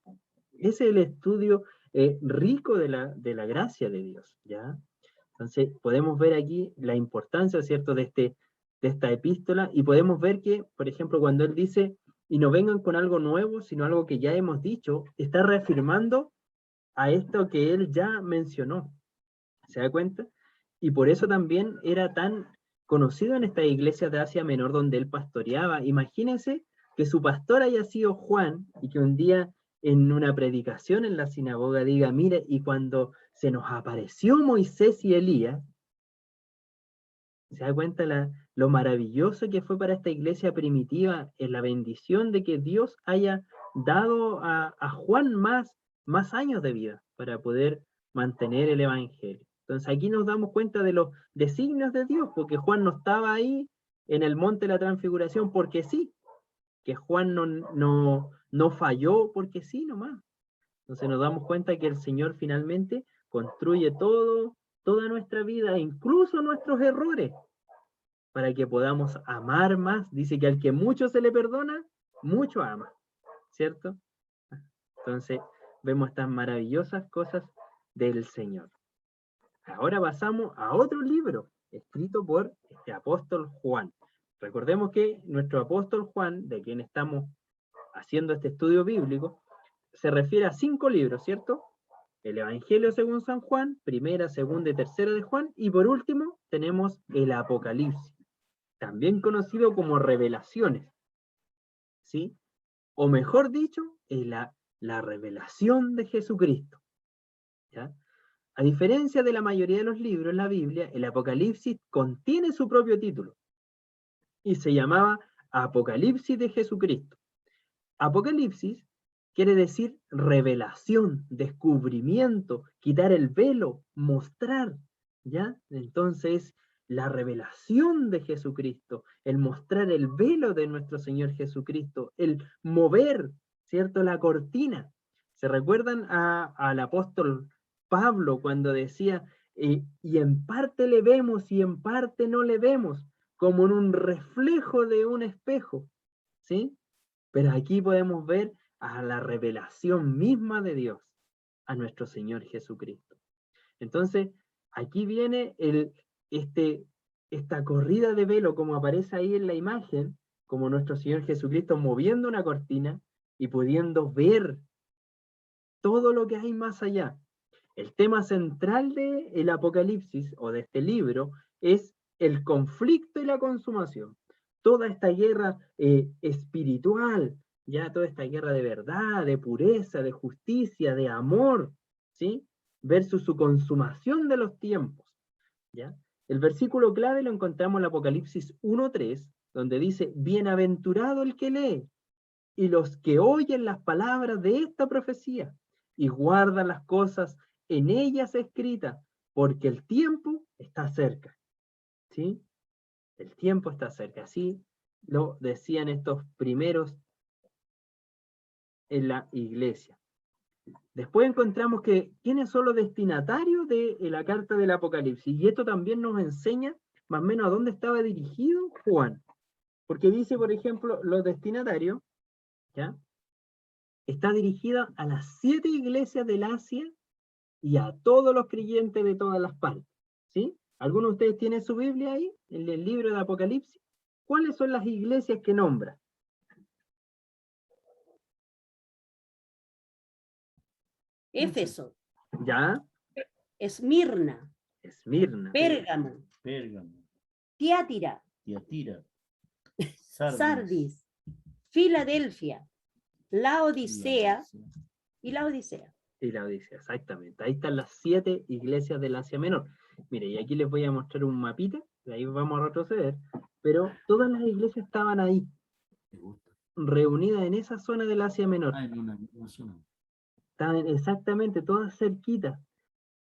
Ese es el estudio rico de la gracia de Dios, ¿ya? Entonces, podemos ver aquí la importancia, ¿cierto?, de esta epístola, y podemos ver que, por ejemplo, cuando Él dice, y no vengan con algo nuevo, sino algo que ya hemos dicho, está reafirmando a esto que él ya mencionó. ¿Se da cuenta? Y por eso también era tan conocido en esta iglesia de Asia Menor donde él pastoreaba. Imagínense que su pastor haya sido Juan y que un día en una predicación en la sinagoga diga, mire, y cuando se nos apareció Moisés y Elías, ¿se da cuenta lo maravilloso que fue para esta iglesia primitiva en la bendición de que Dios haya dado a Juan más años de vida para poder mantener el evangelio? Entonces aquí nos damos cuenta de los designios de Dios, porque Juan no estaba ahí en el monte de la transfiguración porque sí, que Juan no falló porque sí nomás. Entonces nos damos cuenta que el Señor finalmente construye toda nuestra vida, incluso nuestros errores, para que podamos amar más. Dice que al que mucho se le perdona, mucho ama, ¿cierto? Entonces vemos estas maravillosas cosas del Señor. Ahora pasamos a otro libro, escrito por este apóstol Juan. Recordemos que nuestro apóstol Juan, de quien estamos haciendo este estudio bíblico, se refiere a 5 libros, ¿cierto? El Evangelio según San Juan, primera, segunda y tercera de Juan, y por último tenemos el Apocalipsis, también conocido como Revelaciones, ¿sí? O mejor dicho, la revelación de Jesucristo, ¿ya? A diferencia de la mayoría de los libros en la Biblia, el Apocalipsis contiene su propio título y se llamaba Apocalipsis de Jesucristo. Apocalipsis quiere decir revelación, descubrimiento, quitar el velo, mostrar, ¿ya? Entonces, la revelación de Jesucristo, el mostrar el velo de nuestro Señor Jesucristo, el mover, ¿cierto?, la cortina. ¿Se recuerdan al apóstol Pablo cuando decía, y en parte le vemos y en parte no le vemos, como en un reflejo de un espejo, ¿sí? Pero aquí podemos ver a la revelación misma de Dios, a nuestro Señor Jesucristo. Entonces, aquí viene esta corrida de velo, como aparece ahí en la imagen, como nuestro Señor Jesucristo moviendo una cortina y pudiendo ver todo lo que hay más allá. El tema central del Apocalipsis, o de este libro, es el conflicto y la consumación. Toda esta guerra espiritual, ya toda esta guerra de verdad, de pureza, de justicia, de amor, ¿sí? Versus su consumación de los tiempos, ¿ya? El versículo clave lo encontramos en el Apocalipsis 1:3, donde dice, bienaventurado el que lee, y los que oyen las palabras de esta profecía, y guardan las cosas en ellas escritas, porque el tiempo está cerca, ¿sí? El tiempo está cerca, así lo decían estos primeros en la iglesia. Después encontramos que quiénes son los destinatarios de la carta del Apocalipsis, y esto también nos enseña más o menos a dónde estaba dirigido Juan, porque dice, por ejemplo, los destinatarios, ¿ya? Está dirigida a las 7 iglesias del Asia y a todos los creyentes de todas las partes, ¿sí? ¿Alguno de ustedes tiene su Biblia ahí, en el libro de Apocalipsis? ¿Cuáles son las iglesias que nombra? Éfeso, ¿Ya? Esmirna, Esmirna, Pérgamo, Tiátira, Sardis, Filadelfia, Laodicea y Laodicea. y la Odisea, exactamente. Ahí están las 7 iglesias del Asia Menor. Mire, y aquí les voy a mostrar un mapita, de ahí vamos a retroceder, pero todas las iglesias estaban ahí, reunidas en esa zona del Asia Menor. En una zona. Estaban exactamente todas cerquitas.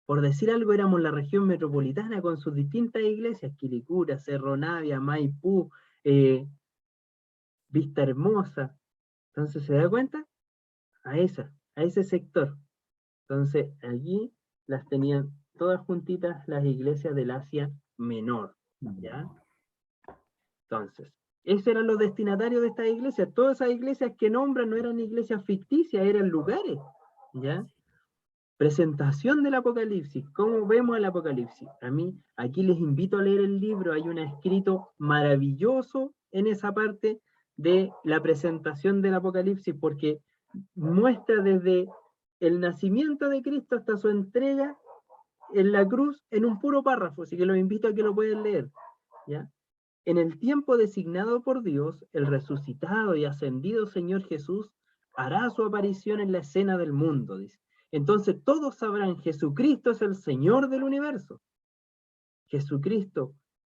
Por decir algo, éramos la región metropolitana con sus distintas iglesias, Quilicura, Cerro Navia, Maipú, Vista Hermosa. Entonces, ¿se da cuenta? A ese sector. Entonces, allí las tenían todas juntitas las iglesias del Asia Menor, ¿ya? Entonces, esos eran los destinatarios de estas iglesias. Todas esas iglesias que nombran no eran iglesias ficticias, eran lugares, ¿ya? Presentación del Apocalipsis. ¿Cómo vemos el Apocalipsis? A mí, aquí les invito a leer el libro. Hay un escrito maravilloso en esa parte de la presentación del Apocalipsis, porque muestra desde el nacimiento de Cristo hasta su entrega en la cruz en un puro párrafo, así que los invito a que lo puedan leer, ¿ya? En el tiempo designado por Dios, el resucitado y ascendido Señor Jesús hará su aparición en la escena del mundo, dice. Entonces todos sabrán, Jesucristo es el Señor del universo. Jesucristo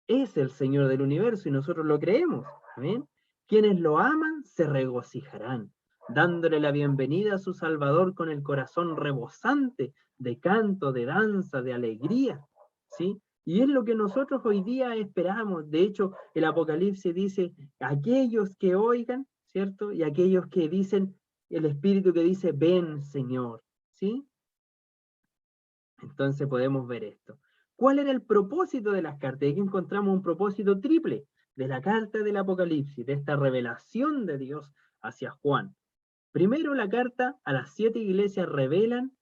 es el Señor del universo y nosotros lo creemos. ¿Amén? Quienes lo aman se regocijarán, dándole la bienvenida a su Salvador con el corazón rebosante de canto, de danza, de alegría. ¿Sí? Y es lo que nosotros hoy día esperamos. De hecho, el Apocalipsis dice, aquellos que oigan, ¿cierto? Y aquellos que dicen, el Espíritu que dice, ven, Señor. ¿Sí? Entonces podemos ver esto. ¿Cuál era el propósito de las cartas? Aquí encontramos un propósito triple de la carta del Apocalipsis, de esta revelación de Dios hacia Juan. Primero, la carta a las 7 iglesias revelan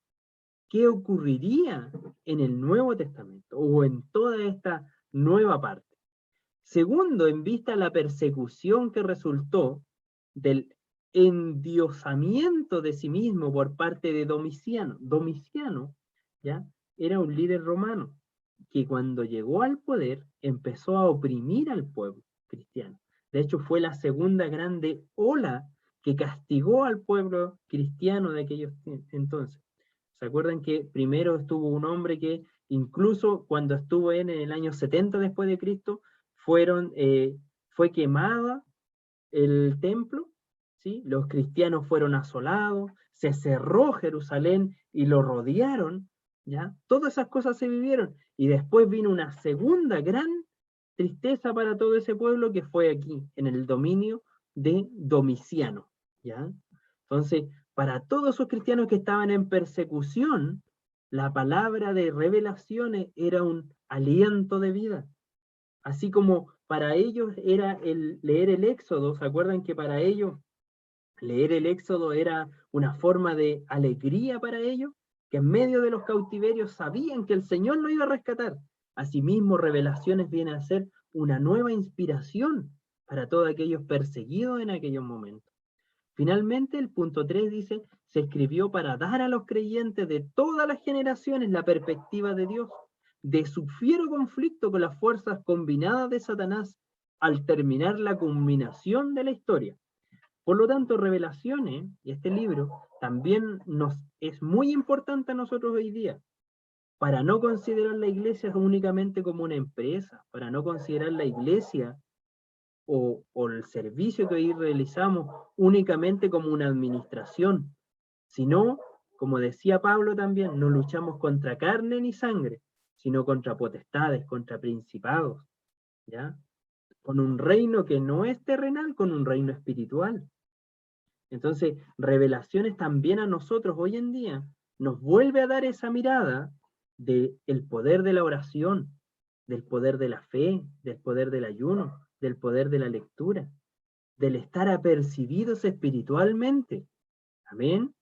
qué ocurriría en el Nuevo Testamento o en toda esta nueva parte. Segundo, en vista a la persecución que resultó del endiosamiento de sí mismo por parte de Domiciano. Domiciano, ¿ya? Era un líder romano que cuando llegó al poder empezó a oprimir al pueblo cristiano. De hecho, fue la segunda grande ola que castigó al pueblo cristiano de aquellos entonces. ¿Se acuerdan que primero estuvo un hombre que incluso cuando estuvo en el año 70 después de Cristo, fue quemada el templo, ¿sí? Los cristianos fueron asolados, se cerró Jerusalén y lo rodearon, ¿ya? Todas esas cosas se vivieron, y después vino una segunda gran tristeza para todo ese pueblo que fue aquí, en el dominio de Domiciano, ¿ya? Entonces, para todos esos cristianos que estaban en persecución, la palabra de revelaciones era un aliento de vida. Así como para ellos era el leer el Éxodo, ¿se acuerdan que para ellos leer el Éxodo era una forma de alegría para ellos? Que en medio de los cautiverios sabían que el Señor lo iba a rescatar. Asimismo, Revelaciones viene a ser una nueva inspiración para todos aquellos perseguidos en aquellos momentos. Finalmente, el punto 3 dice, se escribió para dar a los creyentes de todas las generaciones la perspectiva de Dios, de su fiero conflicto con las fuerzas combinadas de Satanás, al terminar la culminación de la historia. Por lo tanto, Revelaciones, y este libro, también nos es muy importante a nosotros hoy día, para no considerar la iglesia únicamente como una empresa, para no considerar la iglesia o el servicio que hoy realizamos únicamente como una administración, sino, como decía Pablo también, no luchamos contra carne ni sangre, sino contra potestades, contra principados, ¿ya? Con un reino que no es terrenal, con un reino espiritual. Entonces, Revelaciones también a nosotros hoy en día nos vuelve a dar esa mirada del poder de la oración, del poder de la fe, del poder del ayuno, del poder de la lectura, del estar apercibidos espiritualmente. Amén.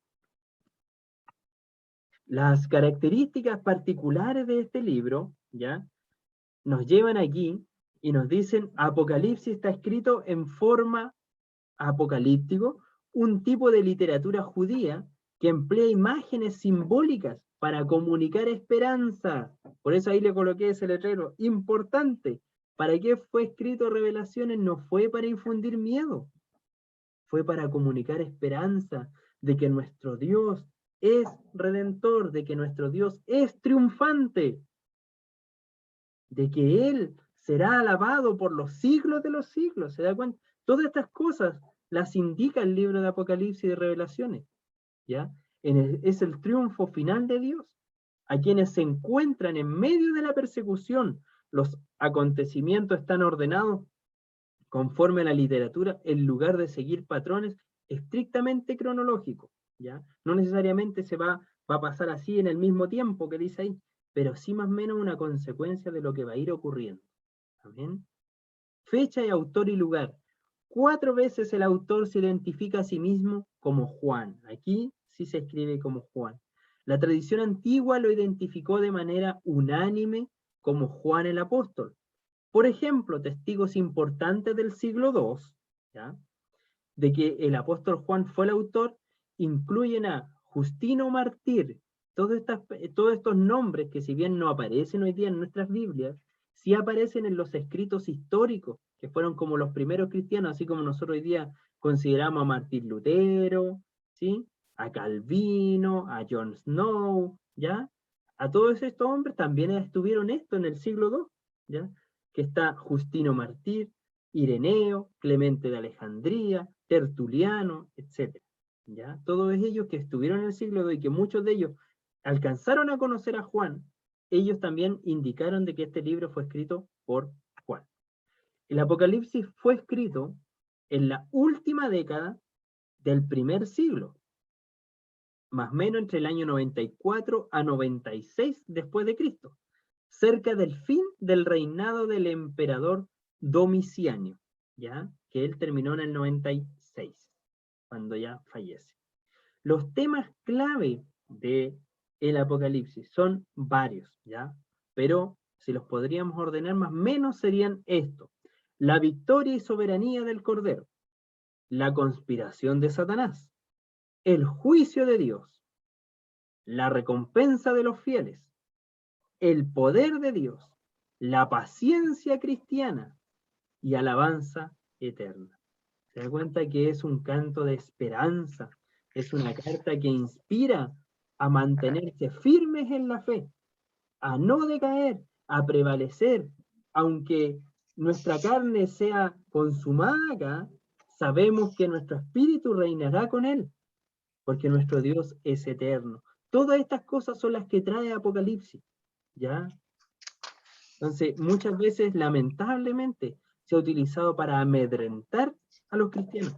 Las características particulares de este libro, ¿ya? Nos llevan aquí y nos dicen, Apocalipsis está escrito en forma apocalíptico, un tipo de literatura judía que emplea imágenes simbólicas para comunicar esperanza. Por eso ahí le coloqué ese letrero, importante. ¿Para qué fue escrito Revelaciones? No fue para infundir miedo, fue para comunicar esperanza de que nuestro Dios es redentor, de que nuestro Dios es triunfante, de que Él será alabado por los siglos de los siglos. ¿Se da cuenta? Todas estas cosas las indica el libro de Apocalipsis y de Revelaciones, ¿ya? Es el triunfo final de Dios. A quienes se encuentran en medio de la persecución, los acontecimientos están ordenados conforme a la literatura, en lugar de seguir patrones estrictamente cronológicos, ¿ya? No necesariamente va a pasar así en el mismo tiempo que dice ahí, pero sí más o menos una consecuencia de lo que va a ir ocurriendo. Amén. Fecha y autor y lugar. 4 veces el autor se identifica a sí mismo como Juan. Aquí sí se escribe como Juan. La tradición antigua lo identificó de manera unánime como Juan el apóstol. Por ejemplo, testigos importantes del siglo II, ¿ya?, de que el apóstol Juan fue el autor, incluyen a Justino Mártir, todos estos nombres que si bien no aparecen hoy día en nuestras Biblias, sí aparecen en los escritos históricos, que fueron como los primeros cristianos, así como nosotros hoy día consideramos a Martín Lutero, ¿sí? A Calvino, a John Snow, ¿ya? A todos estos hombres también estuvieron esto en el siglo II, ¿ya? Que está Justino Mártir, Ireneo, Clemente de Alejandría, Tertuliano, etc. ¿Ya? Todos ellos que estuvieron en el siglo II y que muchos de ellos alcanzaron a conocer a Juan, ellos también indicaron de que este libro fue escrito por Juan. El Apocalipsis fue escrito en la última década del primer siglo, más o menos entre el año 94 a 96 después de Cristo, cerca del fin del reinado del emperador Domiciano, ¿ya? Que él terminó en el 96, cuando ya fallece. Los temas clave de el Apocalipsis son varios, ¿ya? Pero si los podríamos ordenar más o menos serían estos: la victoria y soberanía del Cordero, la conspiración de Satanás, el juicio de Dios, la recompensa de los fieles, el poder de Dios, la paciencia cristiana y alabanza eterna. Se da cuenta que es un canto de esperanza, es una carta que inspira a mantenerse firmes en la fe, a no decaer, a prevalecer, aunque nuestra carne sea consumada acá, sabemos que nuestro espíritu reinará con él, porque nuestro Dios es eterno. Todas estas cosas son las que trae Apocalipsis, ¿ya? Entonces, muchas veces, lamentablemente, se ha utilizado para amedrentar a los cristianos.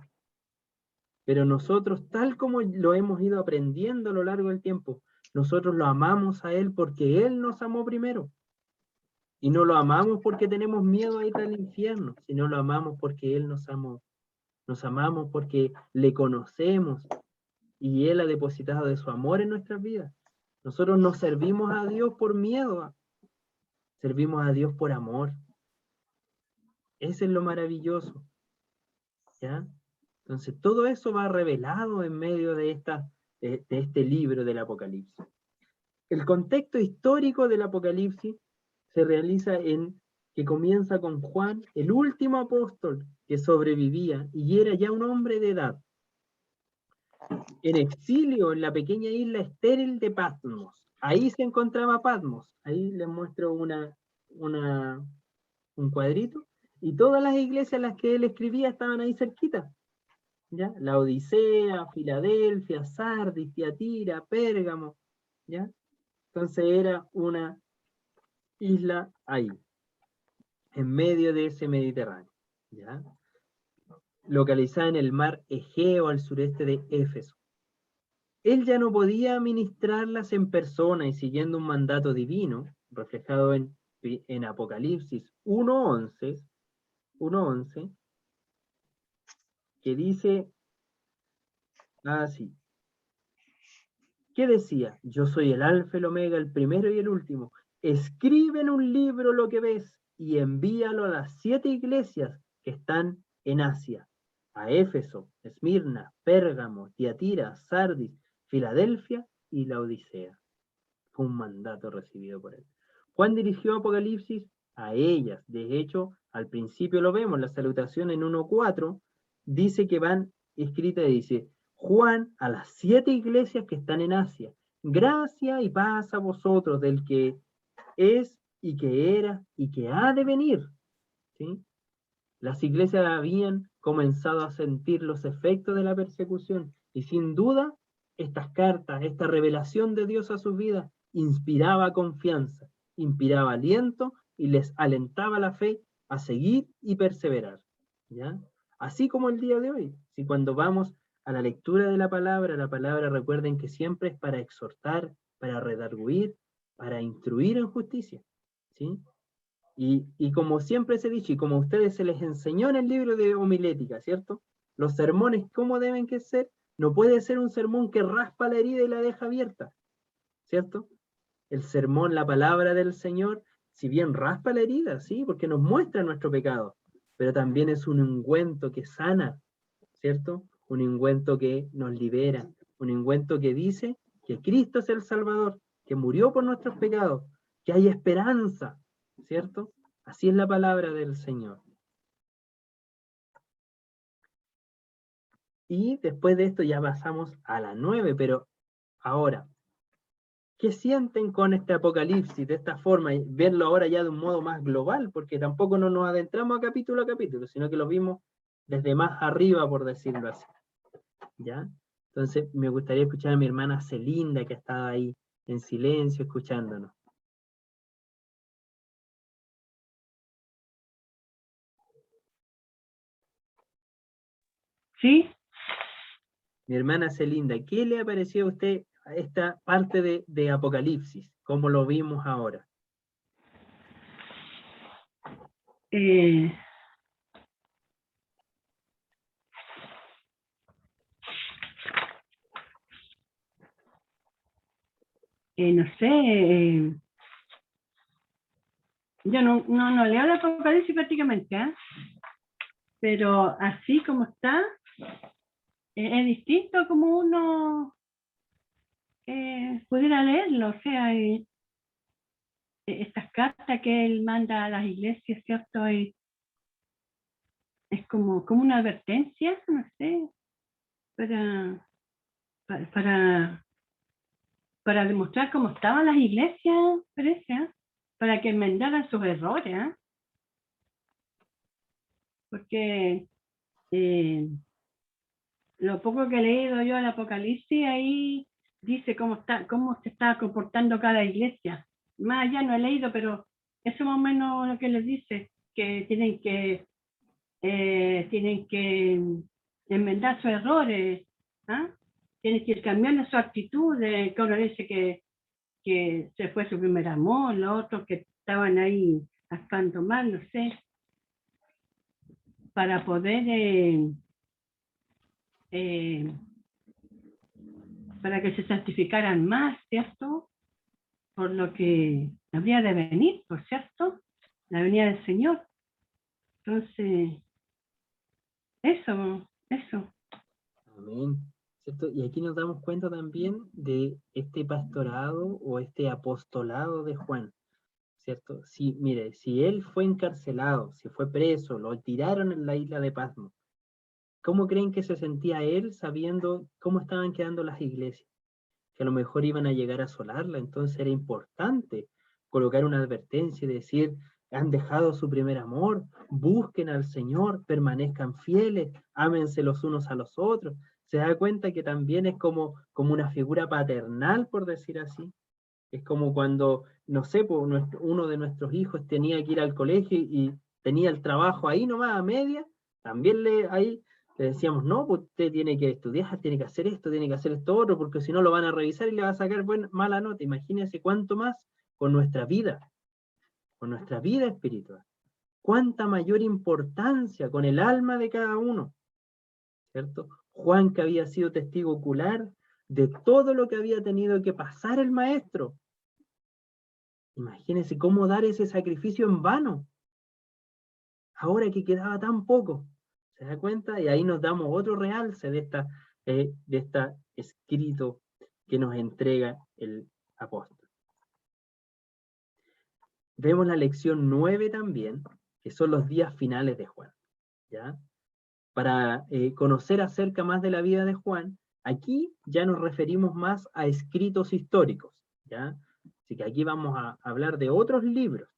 Pero nosotros, tal como lo hemos ido aprendiendo a lo largo del tiempo, nosotros lo amamos a Él porque Él nos amó primero. Y no lo amamos porque tenemos miedo a ir al infierno, sino lo amamos porque Él nos amó. Nos amamos porque le conocemos y Él ha depositado de su amor en nuestras vidas. Nosotros no servimos a Dios por miedo, servimos a Dios por amor. Ese es lo maravilloso, ¿ya? Entonces, todo eso va revelado en medio de este libro del Apocalipsis. El contexto histórico del Apocalipsis se realiza que comienza con Juan, el último apóstol que sobrevivía y era ya un hombre de edad, en exilio en la pequeña isla estéril de Patmos. Ahí se encontraba Patmos. Ahí les muestro un cuadrito. Y todas las iglesias a las que él escribía estaban ahí cerquita, ¿ya? La Odisea, Filadelfia, Sardis, Tiatira, Pérgamo, ¿ya? Entonces era una isla ahí, en medio de ese Mediterráneo, ¿ya? Localizada en el mar Egeo al sureste de Éfeso. Él ya no podía ministrarlas en persona y siguiendo un mandato divino, reflejado en Apocalipsis 1:11, que dice así. ¿Qué decía? Yo soy el alfa y el omega, el primero y el último. Escribe en un libro lo que ves y envíalo a las 7 iglesias que están en Asia, a Éfeso, Esmirna, Pérgamo, Tiatira, Sardis, Filadelfia y la Odisea. Fue un mandato recibido por él. Juan dirigió Apocalipsis a ellas. De hecho, al principio lo vemos, la salutación en 1:4, dice que van escritas y dice: Juan a las 7 iglesias que están en Asia, gracia y paz a vosotros del que es y que era y que ha de venir. ¿Sí? Las iglesias habían comenzado a sentir los efectos de la persecución y sin duda estas cartas, esta revelación de Dios a sus vidas inspiraba confianza, inspiraba aliento y les alentaba la fe a seguir y perseverar, ¿ya? Así como el día de hoy, si cuando vamos a la lectura de la palabra recuerden que siempre es para exhortar, para redarguir, para instruir en justicia, ¿sí? Y como siempre se ha dicho, y como a ustedes se les enseñó en el libro de homilética, ¿cierto? Los sermones, ¿cómo deben que ser? No puede ser un sermón que raspa la herida y la deja abierta, ¿cierto? El sermón, la palabra del Señor, si bien raspa la herida, sí, porque nos muestra nuestro pecado, pero también es un ungüento que sana, ¿cierto? Un ungüento que nos libera, Un ungüento que dice que Cristo es el Salvador, que murió por nuestros pecados, que hay esperanza, ¿cierto? Así es la palabra del Señor. Y después de esto ya pasamos a la 9, pero ahora, ¿qué sienten con este Apocalipsis de esta forma? Y verlo ahora ya de un modo más global, porque tampoco no nos adentramos a capítulo, sino que lo vimos desde más arriba, por decirlo así. ¿Ya? Entonces me gustaría escuchar a mi hermana Celinda, que estaba ahí en silencio escuchándonos. ¿Sí? Mi hermana Celinda, ¿qué le ha parecido a usted a esta parte de Apocalipsis? ¿Cómo lo vimos ahora? No sé, yo no leo el Apocalipsis prácticamente, ¿eh? Pero así como está, es distinto a como uno pudiera leerlo, o sea, estas cartas que él manda a las iglesias, ¿cierto? Es como una advertencia, no sé, para demostrar cómo estaban las iglesias, parece, ¿eh? Para que enmendaran sus errores, ¿eh? Porque lo poco que he leído yo al Apocalipsis, ahí dice cómo se está comportando cada iglesia. Más allá no he leído, pero eso es más o menos lo que les dice, que tienen que enmendar sus errores, ¿ah? Tienen que ir cambiando su actitud, que uno dice que se fue su primer amor, los otros que estaban ahí actuando mal, no sé, para poder para que se santificaran más, ¿cierto? Por lo que habría de venir, ¿por cierto? La venida del Señor. Entonces, eso. Amén. ¿Cierto? Y aquí nos damos cuenta también de este pastorado o este apostolado de Juan, ¿cierto? Si, mire, si él fue encarcelado, si fue preso, lo tiraron en la isla de Patmos, ¿cómo creen que se sentía él sabiendo cómo estaban quedando las iglesias? Que a lo mejor iban a llegar a asolarla, entonces era importante colocar una advertencia y decir, han dejado su primer amor, busquen al Señor, permanezcan fieles, ámense los unos a los otros. Se da cuenta que también es como una figura paternal, por decir así. Es como cuando, no sé, pues, uno de nuestros hijos tenía que ir al colegio y tenía el trabajo ahí nomás a media, también ahí le decíamos, no, pues usted tiene que estudiar, tiene que hacer esto, tiene que hacer esto otro, porque si no lo van a revisar y le va a sacar mala nota. Imagínense cuánto más con nuestra vida espiritual. Cuánta mayor importancia con el alma de cada uno, ¿cierto? Juan, que había sido testigo ocular de todo lo que había tenido que pasar el maestro. Imagínense cómo dar ese sacrificio en vano, ahora que quedaba tan poco. ¿Se da cuenta? Y ahí nos damos otro realce de esta escrito que nos entrega el apóstol. Vemos la lección 9 también, que son los días finales de Juan. ¿Ya? Para conocer acerca más de la vida de Juan, aquí ya nos referimos más a escritos históricos. ¿Ya? Así que aquí vamos a hablar de otros libros.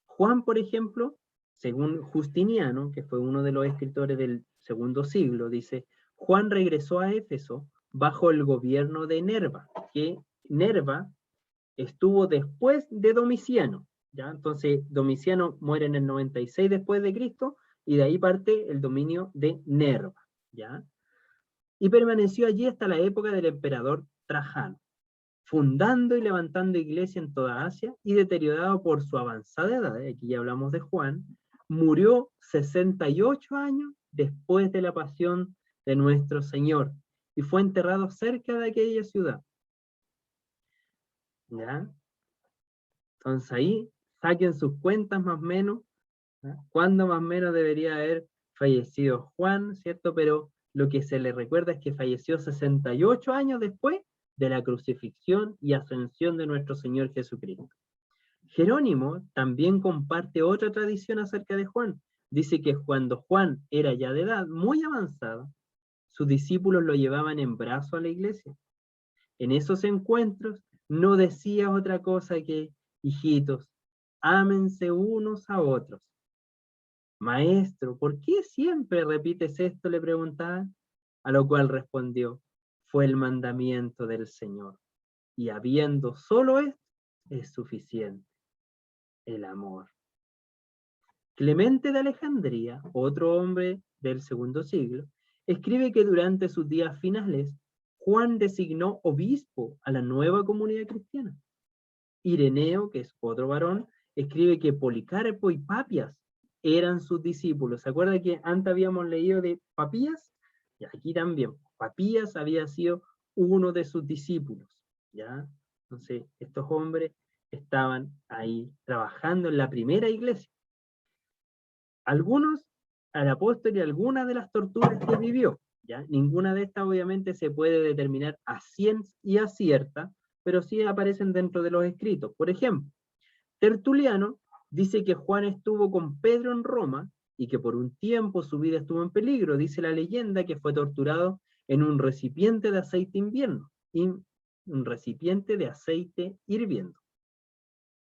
Juan, por ejemplo, según Justiniano, que fue uno de los escritores del segundo siglo, dice, Juan regresó a Éfeso bajo el gobierno de Nerva, que Nerva estuvo después de Domiciano, ¿ya? Entonces, Domiciano muere en el 96 después de Cristo, y de ahí parte el dominio de Nerva, ¿ya? Y permaneció allí hasta la época del emperador Trajano, fundando y levantando iglesia en toda Asia, y deteriorado por su avanzada edad, aquí ya hablamos de Juan, murió 68 años después de la pasión de nuestro Señor, y fue enterrado cerca de aquella ciudad. ¿Ya? Entonces ahí saquen sus cuentas más o menos, ¿ya? ¿Cuándo más o menos debería haber fallecido Juan, cierto? Pero lo que se le recuerda es que falleció 68 años después de la crucifixión y ascensión de nuestro Señor Jesucristo. Jerónimo también comparte otra tradición acerca de Juan. Dice que cuando Juan era ya de edad muy avanzada, sus discípulos lo llevaban en brazos a la iglesia. En esos encuentros no decía otra cosa que: hijitos, ámense unos a otros. Maestro, ¿por qué siempre repites esto?, le preguntaban, a lo cual respondió: fue el mandamiento del Señor, y habiendo solo esto, es suficiente, el amor. Clemente de Alejandría, otro hombre del segundo siglo, escribe que durante sus días finales, Juan designó obispo a la nueva comunidad cristiana. Ireneo, que es otro varón, escribe que Policarpo y Papias eran sus discípulos. ¿Se acuerda que antes habíamos leído de Papías? Y aquí también, Papías había sido uno de sus discípulos, ¿ya? Entonces, estos hombres estaban ahí trabajando en la primera iglesia. Algunos, al apóstol, y algunas de las torturas que vivió, ¿ya? Ninguna de estas obviamente se puede determinar a ciencia cierta, pero sí aparecen dentro de los escritos. Por ejemplo, Tertuliano dice que Juan estuvo con Pedro en Roma y que por un tiempo su vida estuvo en peligro. Dice la leyenda que fue torturado en un recipiente de aceite hirviendo.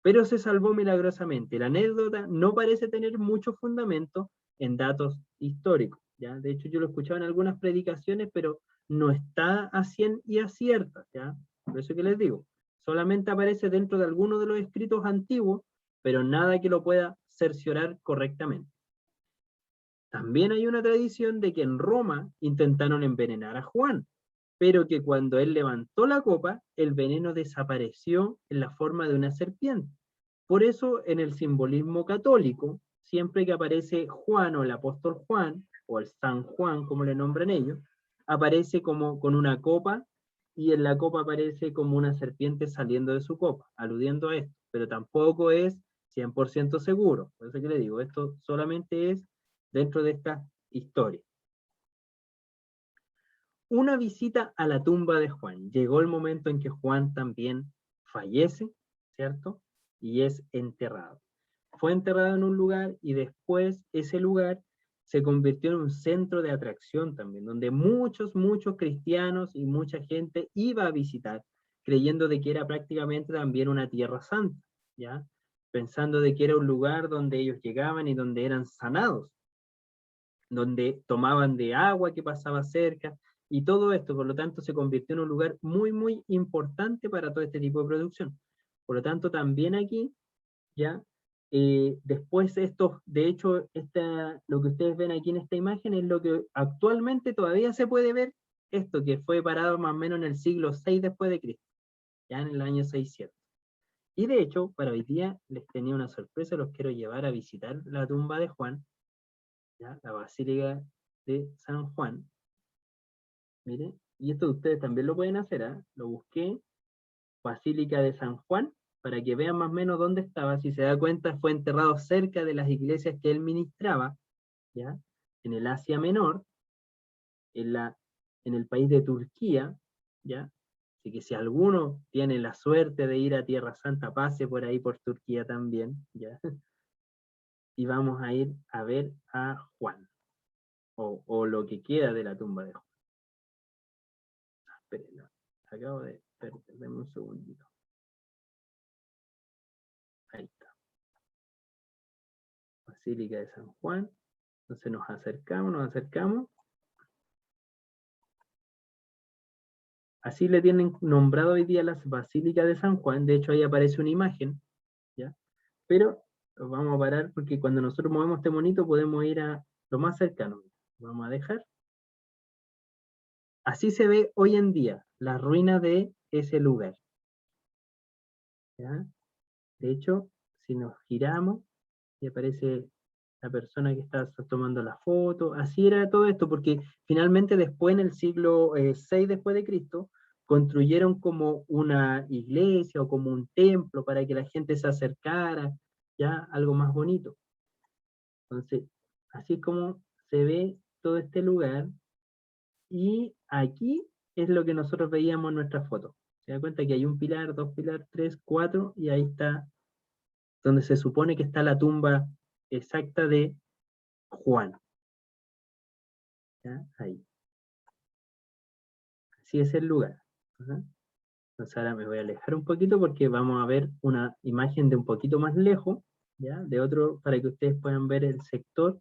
Pero se salvó milagrosamente. La anécdota no parece tener mucho fundamento en datos históricos, ¿ya? De hecho, yo lo escuchaba en algunas predicaciones, pero no está a cierta, ¿ya? Por eso que les digo, solamente aparece dentro de algunos de los escritos antiguos, pero nada que lo pueda cerciorar correctamente. También hay una tradición de que en Roma intentaron envenenar a Juan, pero que cuando él levantó la copa, el veneno desapareció en la forma de una serpiente. Por eso, en el simbolismo católico, siempre que aparece Juan o el apóstol Juan, o el San Juan, como le nombran ellos, aparece como con una copa, y en la copa aparece como una serpiente saliendo de su copa, aludiendo a esto, pero tampoco es 100% seguro. Por eso que le digo, esto solamente es dentro de esta historia. Una visita a la tumba de Juan. Llegó el momento en que Juan también fallece, ¿cierto? Y es enterrado. Fue enterrado en un lugar y después ese lugar se convirtió en un centro de atracción también, donde muchos cristianos y mucha gente iba a visitar, creyendo de que era prácticamente también una tierra santa, ¿ya? Pensando de que era un lugar donde ellos llegaban y donde eran sanados, donde tomaban de agua que pasaba cerca, y todo esto, por lo tanto, se convirtió en un lugar muy importante para todo este tipo de producción. Por lo tanto, también aquí, ya, después esto, de hecho, lo que ustedes ven aquí en esta imagen es lo que actualmente todavía se puede ver, esto que fue parado más o menos en el siglo VI después de Cristo, ya en el año 600. Y de hecho, para hoy día les tenía una sorpresa, los quiero llevar a visitar la tumba de Juan, ¿ya? La Basílica de San Juan. Miren, y esto ustedes también lo pueden hacer, ¿eh? Lo busqué, Basílica de San Juan, para que vean más o menos dónde estaba. Si se da cuenta, fue enterrado cerca de las iglesias que él ministraba, ¿ya? En el Asia Menor, en el país de Turquía, ¿ya? Así que si alguno tiene la suerte de ir a Tierra Santa, pase por ahí por Turquía también, ¿ya? Y vamos a ir a ver a Juan, o lo que queda de la tumba de Juan. Espérenlo, acabo de perderme un segundito. Ahí está. Basílica de San Juan. Entonces nos acercamos. Así le tienen nombrado hoy día las Basílicas de San Juan. De hecho, ahí aparece una imagen, ¿ya? Pero lo vamos a parar porque cuando nosotros movemos este monito podemos ir a lo más cercano. Vamos a dejar. Así se ve hoy en día las ruinas de ese lugar, ¿ya? De hecho, si nos giramos y aparece la persona que está tomando la foto, así era todo esto, porque finalmente después en el siglo VI después de Cristo, construyeron como una iglesia o como un templo para que la gente se acercara, ya, algo más bonito. Entonces, así es como se ve todo este lugar, Y aquí es lo que nosotros veíamos en nuestra foto. Se da cuenta que hay un pilar, 2 pilares, 3, 4, y ahí está donde se supone que está la tumba exacta de Juan. ¿Ya? Ahí. Así es el lugar. ¿Uh? Entonces ahora me voy a alejar un poquito porque vamos a ver una imagen de un poquito más lejos, ¿ya? De otro, para que ustedes puedan ver el sector.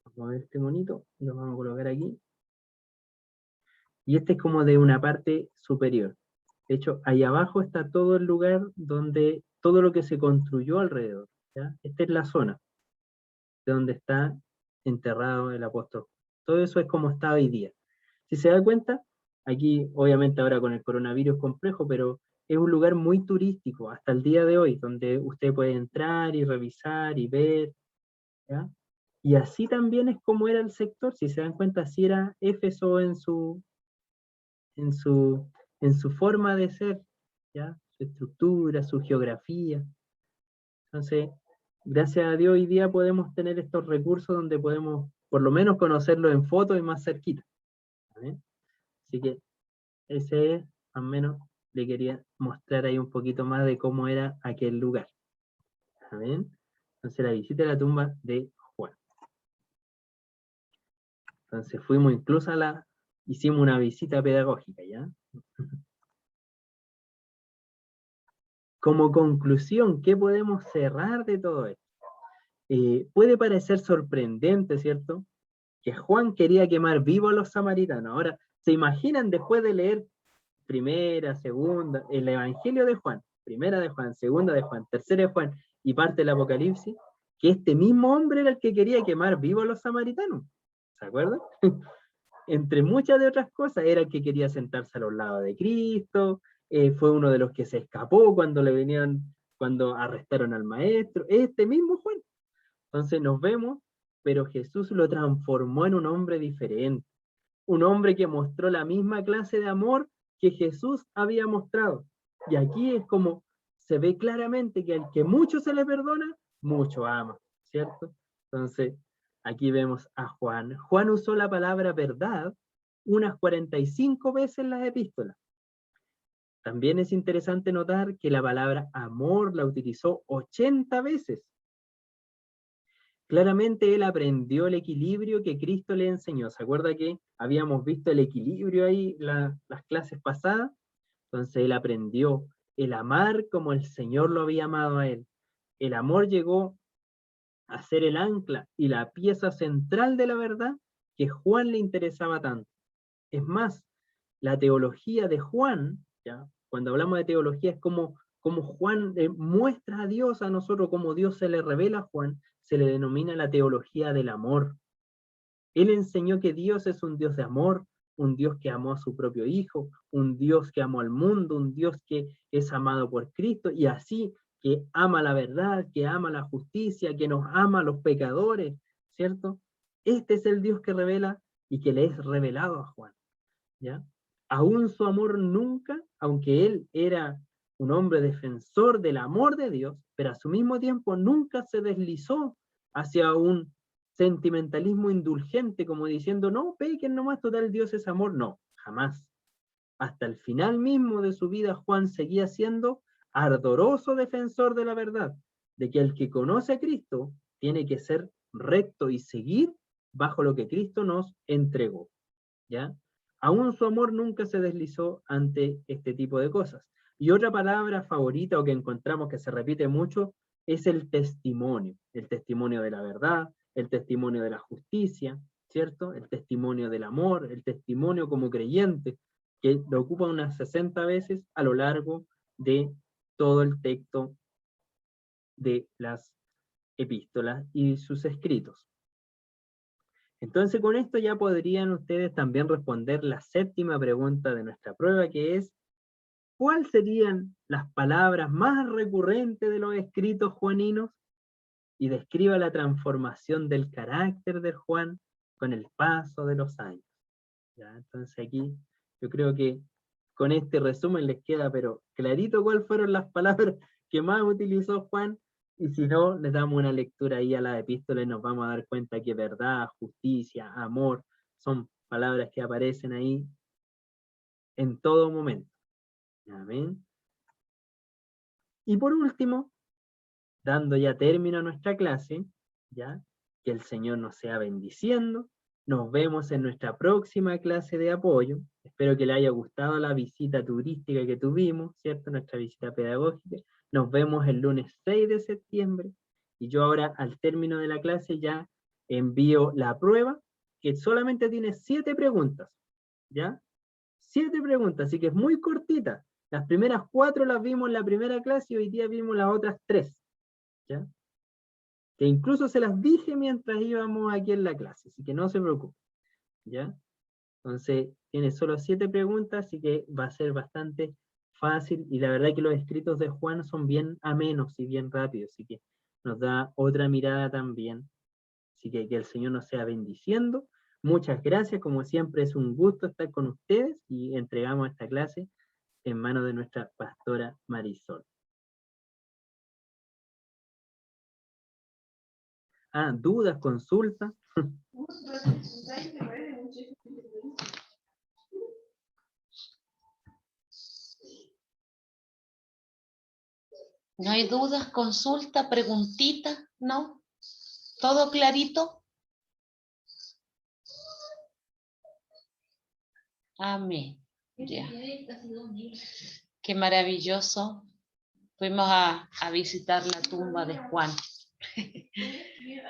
Vamos a ver este monito, y lo vamos a colocar aquí. Y este es como de una parte superior. De hecho, ahí abajo está todo el lugar donde, todo lo que se construyó alrededor, ¿ya? Esta es la zona de donde está enterrado el apóstol. Todo eso es como está hoy día. Si se da cuenta, aquí obviamente ahora con el coronavirus es complejo, pero es un lugar muy turístico hasta el día de hoy, donde usted puede entrar y revisar y ver, ¿ya? Y así también es como era el sector, si se dan cuenta, así era Éfeso en su forma de ser, ¿ya? Su estructura, su geografía. Entonces, gracias a Dios hoy día podemos tener estos recursos donde podemos por lo menos conocerlo en foto y más cerquita. ¿Vale? Así que ese es, más o menos, le quería mostrar ahí un poquito más de cómo era aquel lugar. ¿Vale? Entonces la visita a la tumba de Juan. Entonces fuimos incluso hicimos una visita pedagógica, ¿ya? Como conclusión, ¿qué podemos cerrar de todo esto? Puede parecer sorprendente, ¿cierto? Que Juan quería quemar vivo a los samaritanos. Ahora, ¿se imaginan después de leer primera, segunda, el Evangelio de Juan, primera de Juan, segunda de Juan, tercera de Juan y parte del Apocalipsis, que este mismo hombre era el que quería quemar vivo a los samaritanos? ¿Se acuerdan? Entre muchas de otras cosas, era el que quería sentarse a los lados de Cristo, fue uno de los que se escapó cuando arrestaron al maestro, este mismo Juan. Entonces nos vemos, pero Jesús lo transformó en un hombre diferente, un hombre que mostró la misma clase de amor que Jesús había mostrado. Y aquí es como se ve claramente que al que mucho se le perdona, mucho ama, ¿cierto? Entonces, aquí vemos a Juan. Juan usó la palabra verdad unas 45 veces en las epístolas. También es interesante notar que la palabra amor la utilizó 80 veces. Claramente él aprendió el equilibrio que Cristo le enseñó. ¿Se acuerda que habíamos visto el equilibrio ahí las clases pasadas? Entonces él aprendió el amar como el Señor lo había amado a él. El amor llegó a ser el ancla y la pieza central de la verdad que Juan le interesaba tanto. Es más, la teología de Juan, ¿ya? Cuando hablamos de teología es como Juan muestra a Dios a nosotros, como Dios se le revela a Juan, se le denomina la teología del amor. Él enseñó que Dios es un Dios de amor, un Dios que amó a su propio Hijo, un Dios que amó al mundo, un Dios que es amado por Cristo, y así que ama la verdad, que ama la justicia, que nos ama a los pecadores, ¿cierto? Este es el Dios que revela y que le es revelado a Juan, ¿ya? Aún su amor nunca, aunque él era un hombre defensor del amor de Dios, pero a su mismo tiempo nunca se deslizó hacia un sentimentalismo indulgente, como diciendo, no, pequen nomás, total, Dios es amor. No, jamás. Hasta el final mismo de su vida, Juan seguía siendo ardoroso defensor de la verdad, de que el que conoce a Cristo tiene que ser recto y seguir bajo lo que Cristo nos entregó, ¿ya? Aún su amor nunca se deslizó ante este tipo de cosas. Y otra palabra favorita o que encontramos que se repite mucho es el testimonio de la verdad, el testimonio de la justicia, ¿cierto? El testimonio del amor, el testimonio como creyente, que lo ocupa unas 60 veces a lo largo de todo el texto de las epístolas y sus escritos. Entonces con esto ya podrían ustedes también responder la séptima pregunta de nuestra prueba, que es, ¿cuáles serían las palabras más recurrentes de los escritos juaninos? Y describa la transformación del carácter de Juan con el paso de los años. ¿Ya? Entonces aquí yo creo que con este resumen les queda pero clarito cuáles fueron las palabras que más utilizó Juan Y si no, le damos una lectura ahí a la epístola y nos vamos a dar cuenta que verdad, justicia, amor, son palabras que aparecen ahí en todo momento. Amén. Y por último, dando ya término a nuestra clase, ya, que el Señor nos sea bendiciendo. Nos vemos en nuestra próxima clase de apoyo. Espero que le haya gustado la visita turística que tuvimos, ¿cierto? Nuestra visita pedagógica. Nos vemos el lunes 6 de septiembre. Y yo ahora, al término de la clase, ya envío la prueba, que solamente tiene 7 preguntas, ¿ya? 7 preguntas, así que es muy cortita. Las primeras 4 las vimos en la primera clase y hoy día vimos las otras 3, ¿ya? Que incluso se las dije mientras íbamos aquí en la clase, así que no se preocupen, ¿ya? Entonces, tiene solo 7 preguntas, así que va a ser bastante fácil, y la verdad que los escritos de Juan son bien amenos y bien rápidos, así que nos da otra mirada también. Así que el Señor nos sea bendiciendo. Muchas gracias, como siempre es un gusto estar con ustedes, y entregamos esta clase en manos de nuestra pastora Marisol. Dudas, consultas. ¿No hay dudas, consulta, preguntita? ¿No? ¿Todo clarito? Amén. Ya. Qué maravilloso. Fuimos a visitar la tumba de Juan.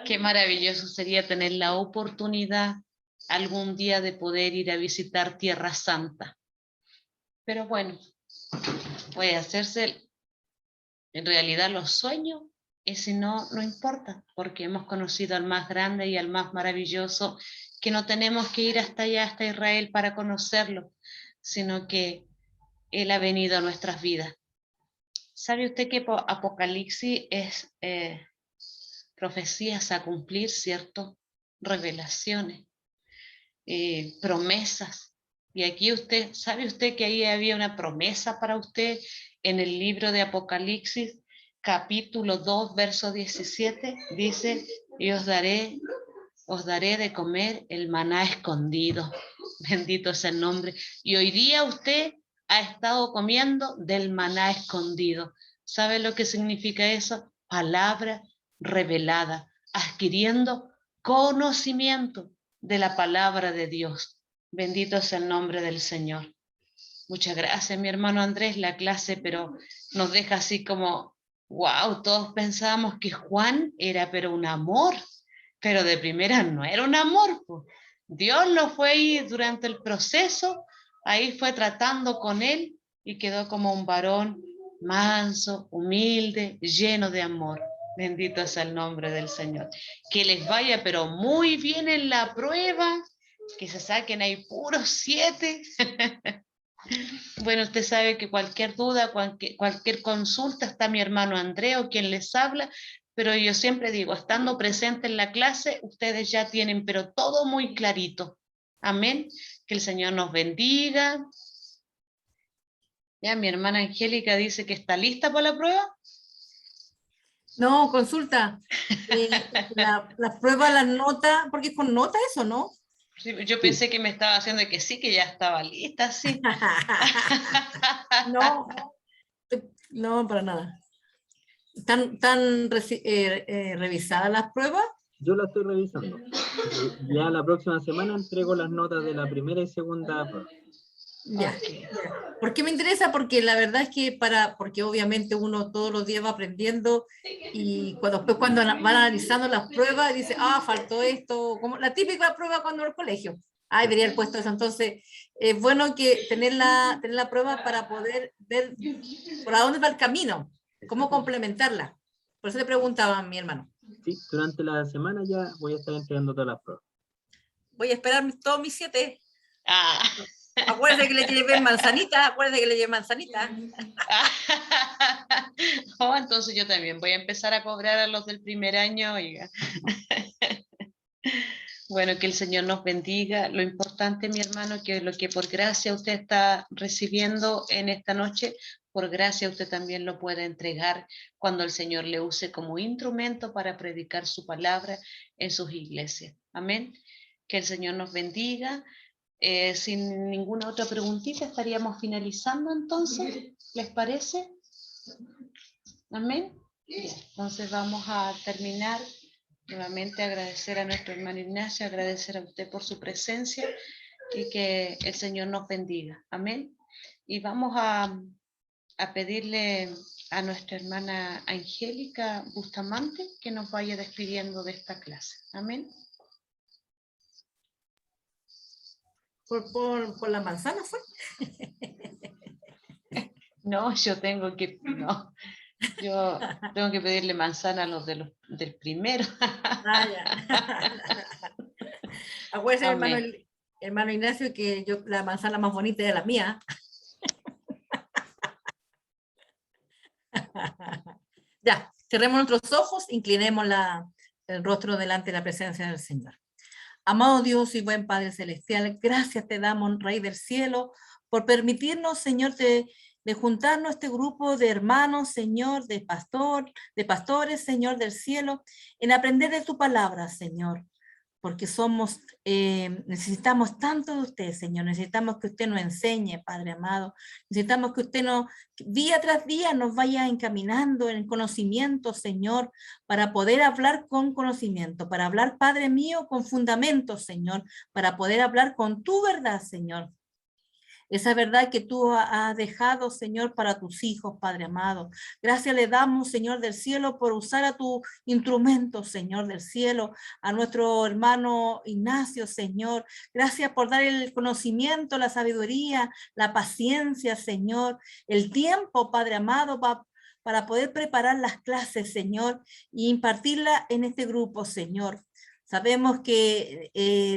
Qué maravilloso sería tener la oportunidad algún día de poder ir a visitar Tierra Santa. Pero bueno, puede hacerse, en realidad los sueños, ese no importa, porque hemos conocido al más grande y al más maravilloso, que no tenemos que ir hasta allá, hasta Israel, para conocerlo, sino que Él ha venido a nuestras vidas. ¿Sabe usted que Apocalipsis es profecías a cumplir, cierto? Revelaciones, promesas. Y aquí ¿sabe usted que ahí había una promesa para usted en el libro de Apocalipsis, capítulo 2, verso 17? Dice, y os daré de comer el maná escondido. Bendito es el nombre. Y hoy día usted ha estado comiendo del maná escondido. ¿Sabe lo que significa eso? Palabra revelada, adquiriendo conocimiento de la palabra de Dios. Bendito es el nombre del Señor. Muchas gracias, mi hermano Andrés, la clase, pero nos deja así como, wow, todos pensábamos que Juan era pero un amor, pero de primera no era un amor, pues. Dios lo fue ahí durante el proceso, ahí fue tratando con él y quedó como un varón manso, humilde, lleno de amor. Bendito es el nombre del Señor. Que les vaya pero muy bien en la prueba, que se saquen ahí puros 7. Bueno, usted sabe que cualquier duda, cualquier consulta, está mi hermano Andreo, quien les habla, pero yo siempre digo, estando presente en la clase, ustedes ya tienen, pero todo muy clarito. Amén. Que el Señor nos bendiga. Ya, mi hermana Angélica dice que está lista para la prueba. No, consulta. La prueba, la nota, porque es con nota eso, ¿no? Sí, yo pensé que me estaba haciendo que sí, que ya estaba lista, sí. No, para nada. ¿Están revisadas las pruebas? Yo la estoy revisando. Ya la próxima semana entrego las notas de la primera y segunda prueba. Ya. ¿Por qué me interesa? Porque la verdad es que porque obviamente uno todos los días va aprendiendo, y después cuando van analizando las pruebas dice, faltó esto, como la típica prueba cuando en el colegio. Debería haber puesto eso. Entonces, es bueno que tener la prueba para poder ver por dónde va el camino, cómo complementarla. Por eso le preguntaba a mi hermano. Sí, durante la semana ya voy a estar entregando todas las pruebas. Voy a esperar todos mis 7. Acuérdate que le llevé manzanita, Entonces yo también voy a empezar a cobrar a los del primer año, oiga. Bueno, que el Señor nos bendiga. Lo importante, mi hermano, que lo que por gracia usted está recibiendo en esta noche, por gracia usted también lo pueda entregar cuando el Señor le use como instrumento para predicar su palabra en sus iglesias. Amén. Que el Señor nos bendiga. Sin ninguna otra preguntita estaríamos finalizando entonces. ¿Les parece? Amén. Bien, entonces vamos a terminar. Nuevamente agradecer a nuestro hermano Ignacio, agradecer a usted por su presencia y que el Señor nos bendiga. Amén. Y vamos a pedirle a nuestra hermana Angélica Bustamante que nos vaya despidiendo de esta clase. Amén. Por la manzana fue. No, yo tengo que pedirle manzana a los del primero. Acuérdese, Amén. hermano Ignacio, que la manzana más bonita es la mía. Ya, cerremos nuestros ojos, inclinemos el rostro delante de la presencia del Señor. Amado Dios y buen Padre Celestial, gracias te damos, Rey del Cielo, por permitirnos, Señor, de juntarnos este grupo de hermanos, Señor, de pastores, Señor del cielo, en aprender de tu palabra, Señor, porque necesitamos tanto de usted, Señor, necesitamos que usted nos enseñe, Padre amado, necesitamos que usted día tras día nos vaya encaminando en conocimiento, Señor, para poder hablar con conocimiento, para hablar, Padre mío, con fundamentos, Señor, para poder hablar con tu verdad, Señor. Esa verdad que tú has dejado, Señor, para tus hijos, Padre amado. Gracias le damos, Señor del cielo, por usar a tu instrumento, Señor del cielo, a nuestro hermano Ignacio, Señor. Gracias por dar el conocimiento, la sabiduría, la paciencia, Señor, el tiempo, Padre amado, para poder preparar las clases, Señor, y impartirla en este grupo, Señor. Sabemos que